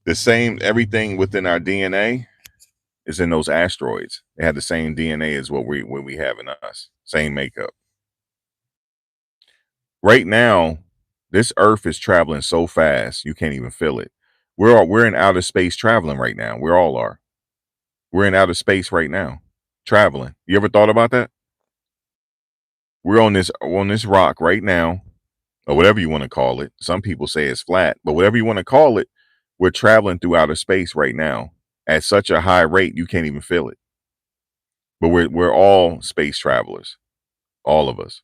The same, everything within our DNA is in those asteroids. They have the same DNA as what we have in us. Same makeup. Right now, this Earth is traveling so fast you can't even feel it. We're in outer space traveling right now. We all are. We're in outer space right now, traveling. You ever thought about that? We're on this rock right now, or whatever you want to call it. Some people say it's flat, but whatever you want to call it, we're traveling through outer space right now at such a high rate you can't even feel it. But we're all space travelers, all of us.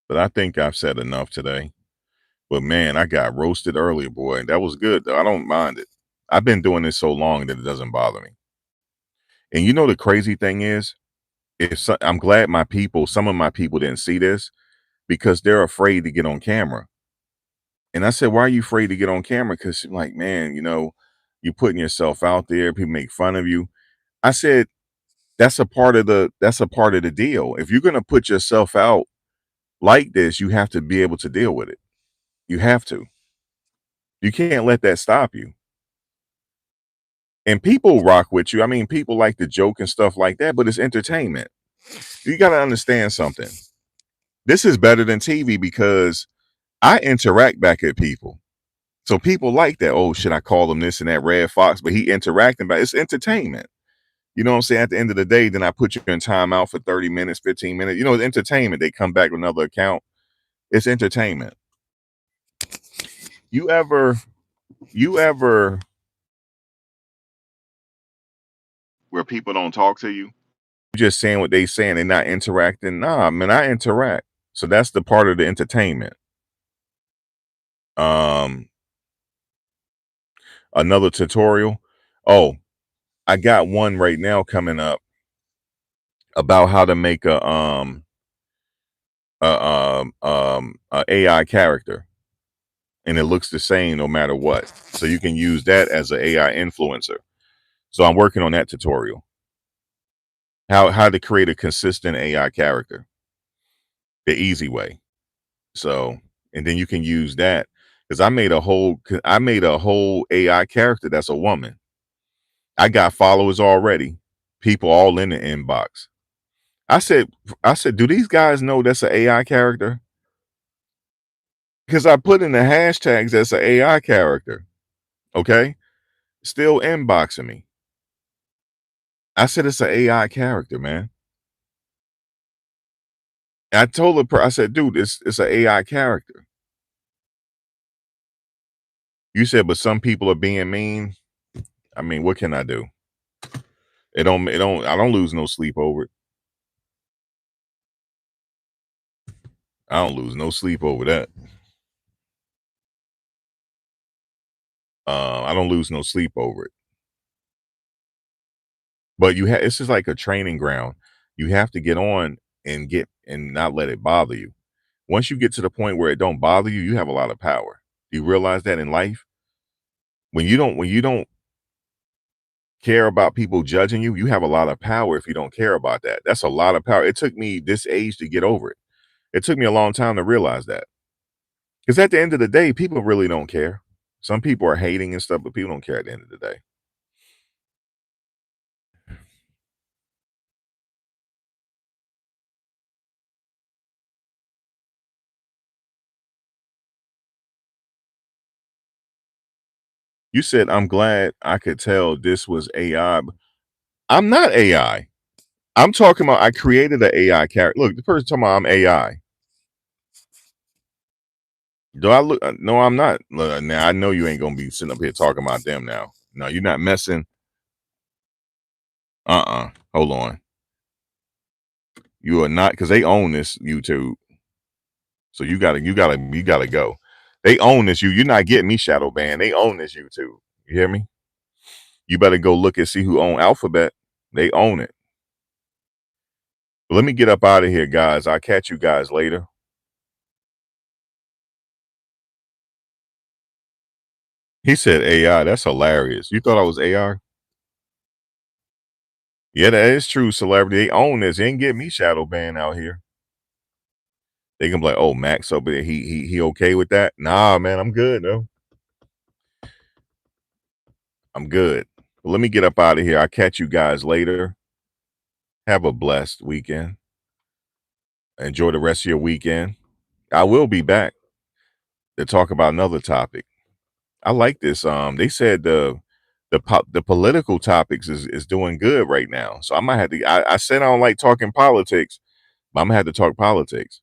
But I think I've said enough today. But man, I got roasted earlier, boy. That was good though. I don't mind it. I've been doing this so long that it doesn't bother me. And you know the crazy thing is, I'm glad some of my people didn't see this because they're afraid to get on camera. And I said, "Why are you afraid to get on camera?" Because like, man, you're putting yourself out there. People make fun of you. I said, that's a part of the deal. If you're gonna put yourself out like this, you have to be able to deal with it. You have to. You can't let that stop you. And people rock with you. I mean, people like to joke and stuff like that, but it's entertainment. You got to understand something. This is better than TV because I interact back at people. So people like that. Oh, should I call them this and that red fox? But he interacting back. It's entertainment. You know what I'm saying? At the end of the day, then I put you in timeout for 30 minutes, 15 minutes. It's entertainment. They come back with another account. It's entertainment. You ever, you ever where people don't talk to you? Just saying what they saying, they're not interacting. Nah, man, I interact. So that's the part of the entertainment. Um, Another tutorial. Oh, I got one right now coming up about how to make a AI character, and it looks the same no matter what. So you can use that as an AI influencer. So I'm working on that tutorial. How to create a consistent AI character the easy way. So, and then you can use that because I made a whole AI character that's a woman. I got followers already, people all in the inbox. I said, do these guys know that's an AI character? Because I put in the hashtags that's an AI character. Okay, still inboxing me. I said it's an AI character, man. I told her, I said, dude, it's an AI character. You said, but some people are being mean. I mean, what can I do? I don't lose no sleep over it. I don't lose no sleep over that. I don't lose no sleep over it. But it's just like a training ground. You have to get on and not let it bother you. Once you get to the point where it don't bother you, you have a lot of power. Do you realize that in life? When you don't care about people judging you, you have a lot of power if you don't care about that. That's a lot of power. It took me this age to get over it. It took me a long time to realize that. Because at the end of the day, people really don't care. Some people are hating and stuff, but people don't care at the end of the day. You said, I'm glad I could tell this was AI. I'm not AI. I'm talking about I created an AI character. Look, the person talking about I'm AI. Do I look? No, I'm not. Look, now I know you ain't gonna be sitting up here talking about them now. No, you're not messing. Hold on. You are not because they own this YouTube. So you gotta go. They own this. You're not getting me shadow banned. They own this YouTube. You hear me? You better go look and see who own Alphabet. They own it. But let me get up out of here, guys. I'll catch you guys later. He said AI. That's hilarious. You thought I was AI? Yeah, that is true, celebrity. They own this. They ain't get me shadow banned out here. They can be like, oh, Max over there, he okay with that? Nah, man, I'm good though. I'm good. Well, let me get up out of here. I'll catch you guys later. Have a blessed weekend. Enjoy the rest of your weekend. I will be back to talk about another topic. I like this. They said the political topics is doing good right now. So I might have to. I said I don't like talking politics, but I'm gonna have to talk politics.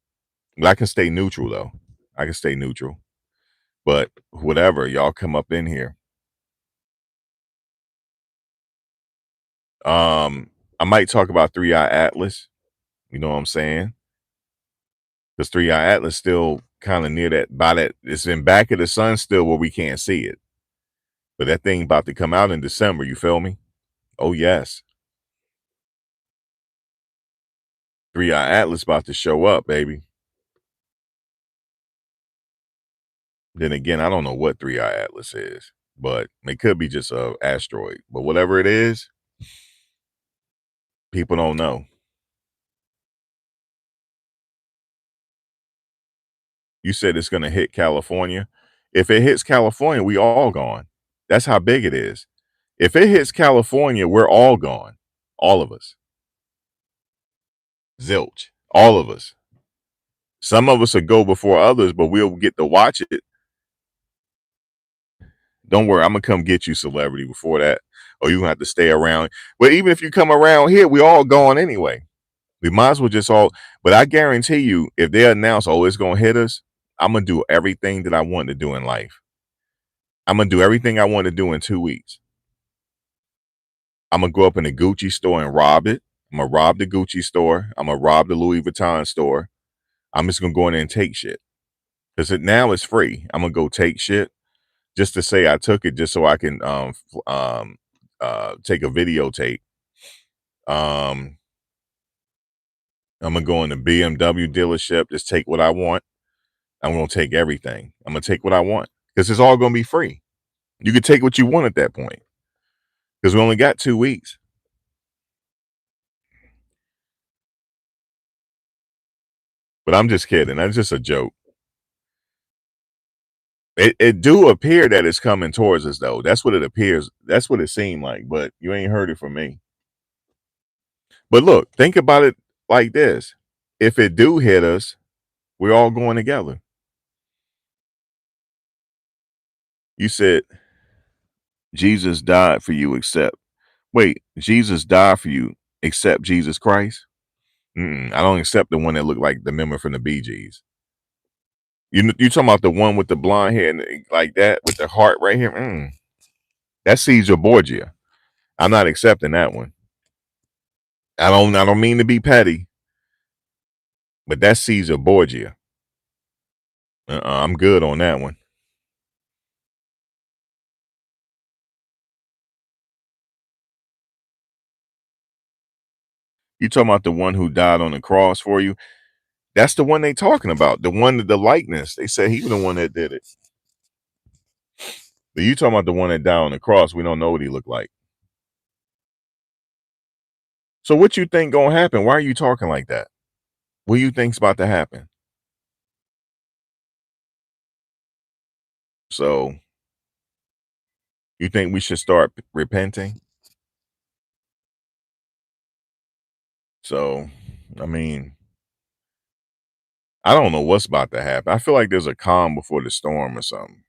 But I can stay neutral though. I can stay neutral. But whatever, y'all come up in here. I might talk about Three Eye Atlas. You know what I'm saying? Because Three Eye Atlas still kind of near that by that. It's in back of the sun still where we can't see it. But that thing about to come out in December. You feel me? Oh yes, Three Eye Atlas about to show up, baby. Then again, I don't know what Three Eye Atlas is, but it could be just a asteroid. But whatever it is, people don't know. You said it's gonna hit California. If it hits California, we all gone. That's how big it is. If it hits California, we're all gone. All of us. Zilch. All of us. Some of us will go before others, but we'll get to watch it. Don't worry, I'm gonna come get you, celebrity, before that. Or you gonna have to stay around. But even if you come around here, we all gone anyway. We might as well just all, but I guarantee you, if they announce, oh, it's gonna hit us, I'm gonna do everything that I want to do in life. I'm gonna do everything I want to do in 2 weeks. I'm gonna go up in the Gucci store and rob it. I'm gonna rob the Gucci store. I'm gonna rob the Louis Vuitton store. I'm just gonna go in there and take shit. Because now it's free. I'm gonna go take shit just to say I took it, just so I can take a videotape. I'm gonna go in the BMW dealership, just take what I want. I'm gonna take everything. I'm gonna take what I want because it's all gonna be free. You can take what you want at that point because we only got 2 weeks. But I'm just kidding. That's just a joke. It do appear that it's coming towards us though. That's what it appears. That's what it seemed like. But you ain't heard it from me. But look, think about it like this: if it do hit us, we're all going together. You said Jesus died for you, except wait, Jesus died for you, except Jesus Christ. I don't accept the one that looked like the member from the Bee Gees. You talking about the one with the blonde hair and like that with the heart right here? That's Caesar Borgia. I'm not accepting that one. I don't mean to be petty, but that's Caesar Borgia. I'm good on that one. You talking about the one who died on the cross for you? That's the one they talking about. The one the likeness. They said he was the one that did it. But you talking about the one that died on the cross? We don't know what he looked like. So what you think gonna happen? Why are you talking like that? What do you think's about to happen? So you think we should start repenting? So, I mean, I don't know what's about to happen. I feel like there's a calm before the storm or something.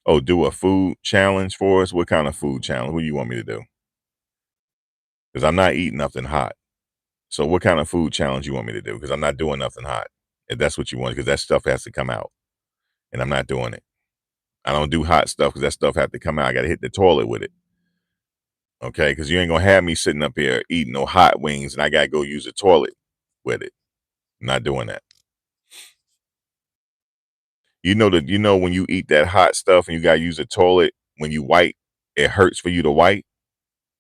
Oh, do a food challenge for us? What kind of food challenge? What do you want me to do? Because I'm not eating nothing hot. So what kind of food challenge you want me to do? Because I'm not doing nothing hot. If that's what you want, because that stuff has to come out. And I'm not doing it. I don't do hot stuff because that stuff has to come out. I gotta hit the toilet with it. Okay, because you ain't gonna have me sitting up here eating no hot wings and I gotta go use the toilet with it. I'm not doing that. You know when you eat that hot stuff and you gotta use the toilet when you wipe, it hurts for you to wipe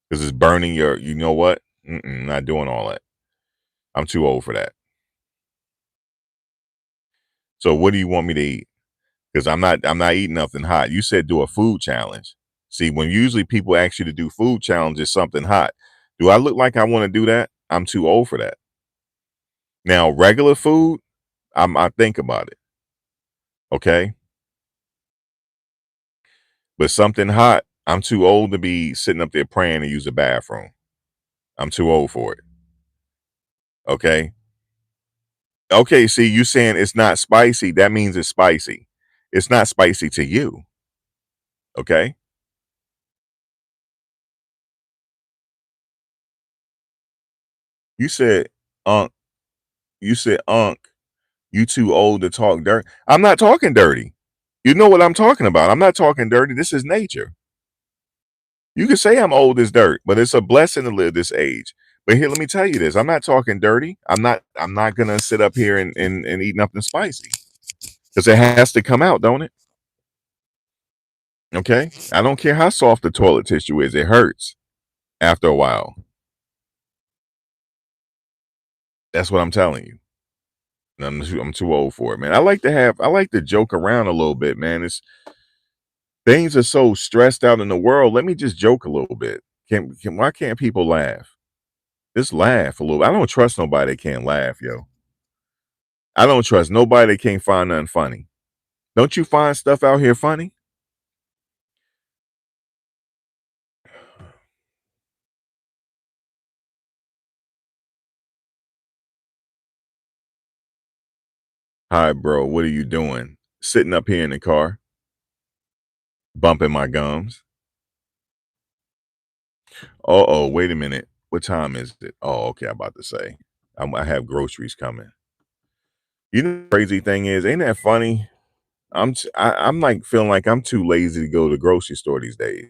because it's burning your. You know what? Not doing all that. I'm too old for that. So what do you want me to eat? Because I'm not eating nothing hot. You said do a food challenge. See, when usually people ask you to do food challenges, something hot. Do I look like I want to do that? I'm too old for that. Now, regular food, I think about it. Okay. But something hot, I'm too old to be sitting up there praying to use the bathroom. I'm too old for it. Okay. Okay. See, you saying it's not spicy. That means it's spicy. It's not spicy to you. Okay. You said, Unc, you said, Unc, you too old to talk dirty. I'm not talking dirty. You know what I'm talking about. I'm not talking dirty. This is nature. You can say I'm old as dirt, but it's a blessing to live this age. But here, let me tell you this. I'm not talking dirty. I'm not gonna sit up here and eat nothing spicy. Because it has to come out, don't it? Okay. I don't care how soft the toilet tissue is, it hurts after a while. That's what I'm telling you. And I'm too old for it, man. I like to joke around a little bit, man. It's things are so stressed out in the world. Let me just joke a little bit. Why can't people laugh? Just laugh a little. I don't trust nobody that can't laugh, yo. I don't trust nobody that can't find nothing funny. Don't you find stuff out here funny? Hi, bro. What are you doing? Sitting up here in the car, bumping my gums. Oh, wait a minute. What time is it? Oh, okay. I'm about to say, I have groceries coming. You know, the crazy thing is, ain't that funny? I'm like feeling like I'm too lazy to go to the grocery store these days.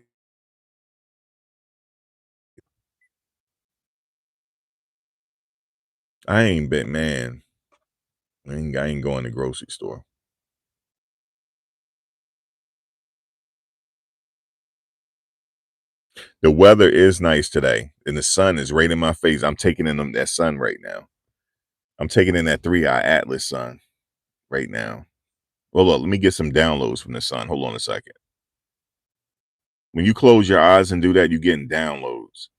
I ain't been, man. I ain't going to the grocery store. The weather is nice today, and the sun is right in my face. I'm taking in that sun right now. I'm taking in that 3-eye atlas sun right now. Well, look, let me get some downloads from the sun. Hold on a second. When you close your eyes and do that, you're getting downloads.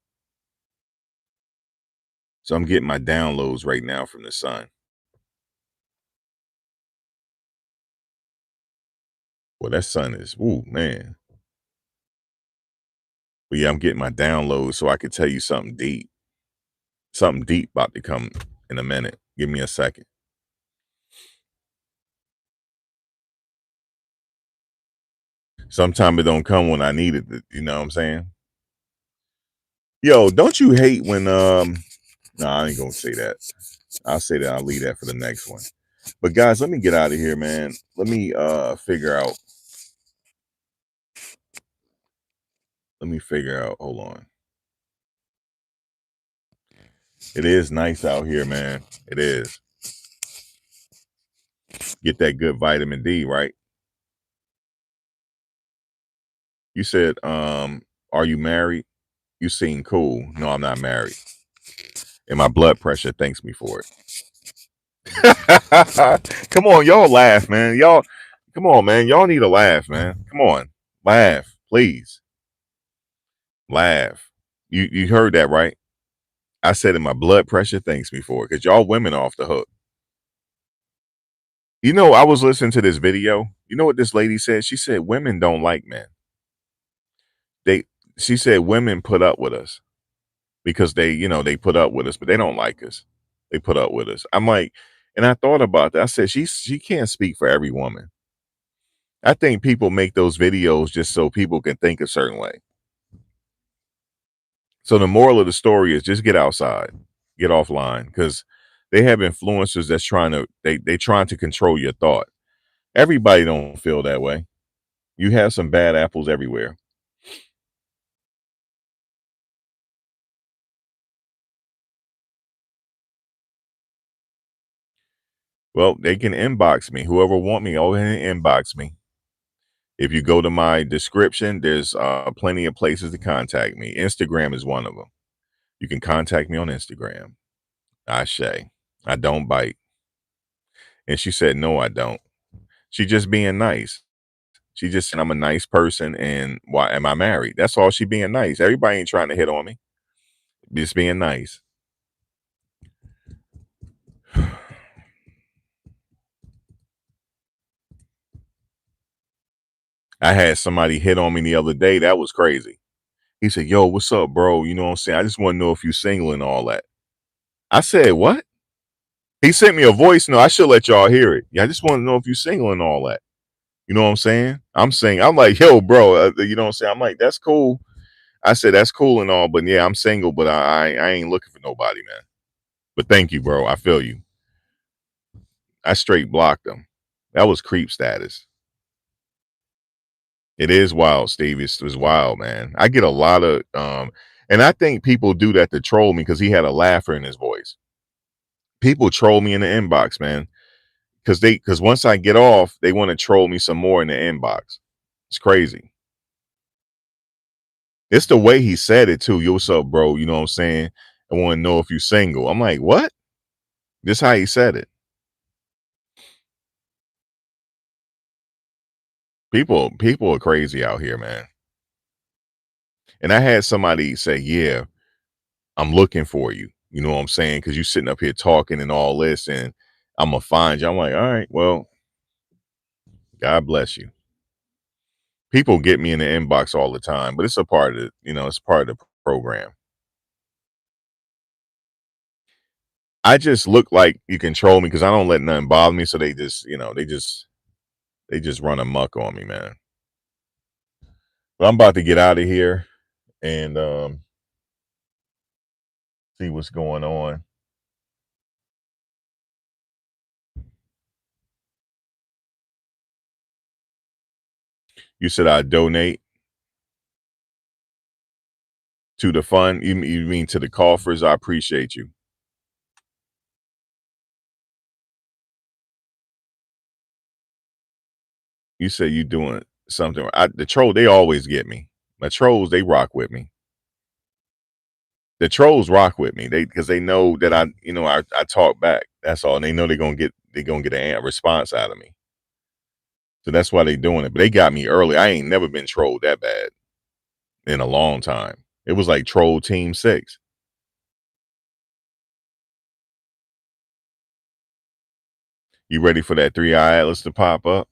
So I'm getting my downloads right now from the sun. Well, that sun is, ooh, man. But yeah, I'm getting my downloads so I can tell you something deep. Something deep about to come in a minute. Give me a second. Sometimes it don't come when I need it. You know what I'm saying? Yo, don't you hate when no, I ain't gonna say that. I'll say that. I'll leave that for the next one. But guys, let me get out of here, man. Let me figure out. Let me figure out. Hold on. It is nice out here, man. It is. Get that good vitamin D, right? You said, are you married? You seem cool. No, I'm not married. And my blood pressure thanks me for it. Come on, y'all laugh, man. Y'all, come on, man. Y'all need a laugh, man. Come on. Laugh, please. Laugh. You heard that, right? I said and my blood pressure thanks me for it because y'all women are off the hook. You know, I was listening to this video. You know what this lady said? She said women don't like men. They she said women put up with us because they put up with us, but they don't like us. They put up with us. I'm like, and I thought about that. I said she can't speak for every woman. I think people make those videos just so people can think a certain way. So the moral of the story is just get outside, get offline, because they have influencers that's they trying to control your thought. Everybody don't feel that way. You have some bad apples everywhere. Well, they can inbox me. Whoever want me, go ahead and inbox me. If you go to my description, there's plenty of places to contact me. Instagram is one of them. You can contact me on Instagram. Ashe. I don't bite. And she said, no, I don't. She just being nice. She just said I'm a nice person and why am I married? That's all she being nice. Everybody ain't trying to hit on me. Just being nice. I had somebody hit on me the other day. That was crazy. He said, "Yo, what's up, bro? You know what I'm saying? I just want to know if you single and all that." I said, "What?" He sent me a voice note. I should let y'all hear it. Yeah, I just want to know if you single and all that. You know what I'm saying? I'm saying, I'm like, yo, bro, you know what I'm saying? I'm like, that's cool. I said, that's cool and all, but yeah, I'm single, but I ain't looking for nobody, man. But thank you, bro. I feel you. I straight blocked him. That was creep status. It is wild, Steve. It's wild, man. I get a lot of and I think people do that to troll me because he had a laugher in his voice. People troll me in the inbox, man. Because once I get off, they want to troll me some more in the inbox. It's crazy. It's the way he said it too. Yo, what's up, bro? You know what I'm saying? I want to know if you single. I'm like, what? This how he said it. People are crazy out here, man. And I had somebody say, yeah, I'm looking for you. You know what I'm saying? Because you sitting up here talking and all this, and I'm gonna find you. I'm like, all right, well, God bless you. People get me in the inbox all the time, but it's a part of it, it's part of the program. I just look like you control me because I don't let nothing bother me. So they just, they just run amok on me, man. But I'm about to get out of here and see what's going on. You said I donate to the fund. You mean to the coffers? I appreciate you. You say you doing something. The troll, they always get me. My trolls, they rock with me. The trolls rock with me. Because they know that I talk back. That's all. And they know they're gonna get a response out of me. So that's why they doing it. But they got me early. I ain't never been trolled that bad in a long time. It was like troll team 6. You ready for that 3-eye atlas to pop up?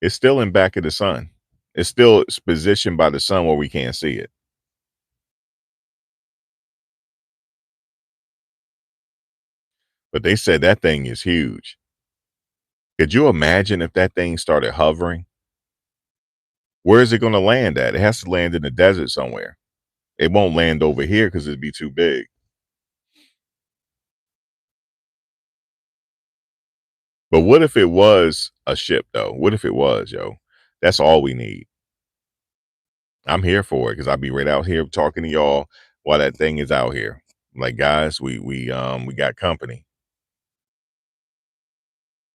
It's still in back of the sun. It's positioned by the sun where we can't see it. But they said that thing is huge. Could you imagine if that thing started hovering? Where is it going to land at? It has to land in the desert somewhere. It won't land over here because it'd be too big. But what if it was a ship, though? What if it was, yo? That's all we need. I'm here for it because I'll be right out here talking to y'all while that thing is out here. Like, guys, we got company.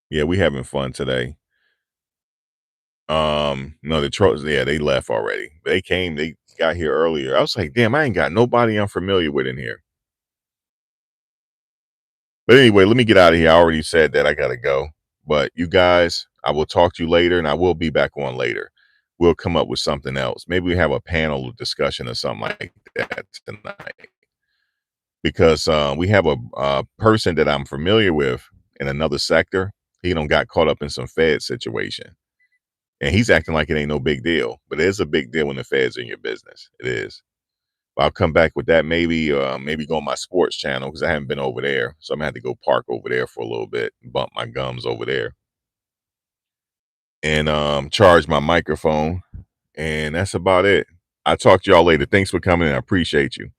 Yeah, we having fun today. No, the trolls, yeah, they left already. They got here earlier. I was like, damn, I ain't got nobody I'm familiar with in here. But anyway, let me get out of here. I already said that I gotta go. But you guys, I will talk to you later, and I will be back on later. We'll come up with something else. Maybe we have a panel discussion or something like that tonight. Because we have a person that I'm familiar with in another sector. He don't got caught up in some Fed situation. And he's acting like it ain't no big deal. But it is a big deal when the Fed's in your business. It is. I'll come back with that maybe go on my sports channel because I haven't been over there. So I'm gonna have to go park over there for a little bit and bump my gums over there. And charge my microphone. And that's about it. I'll talk to y'all later. Thanks for coming in. I appreciate you.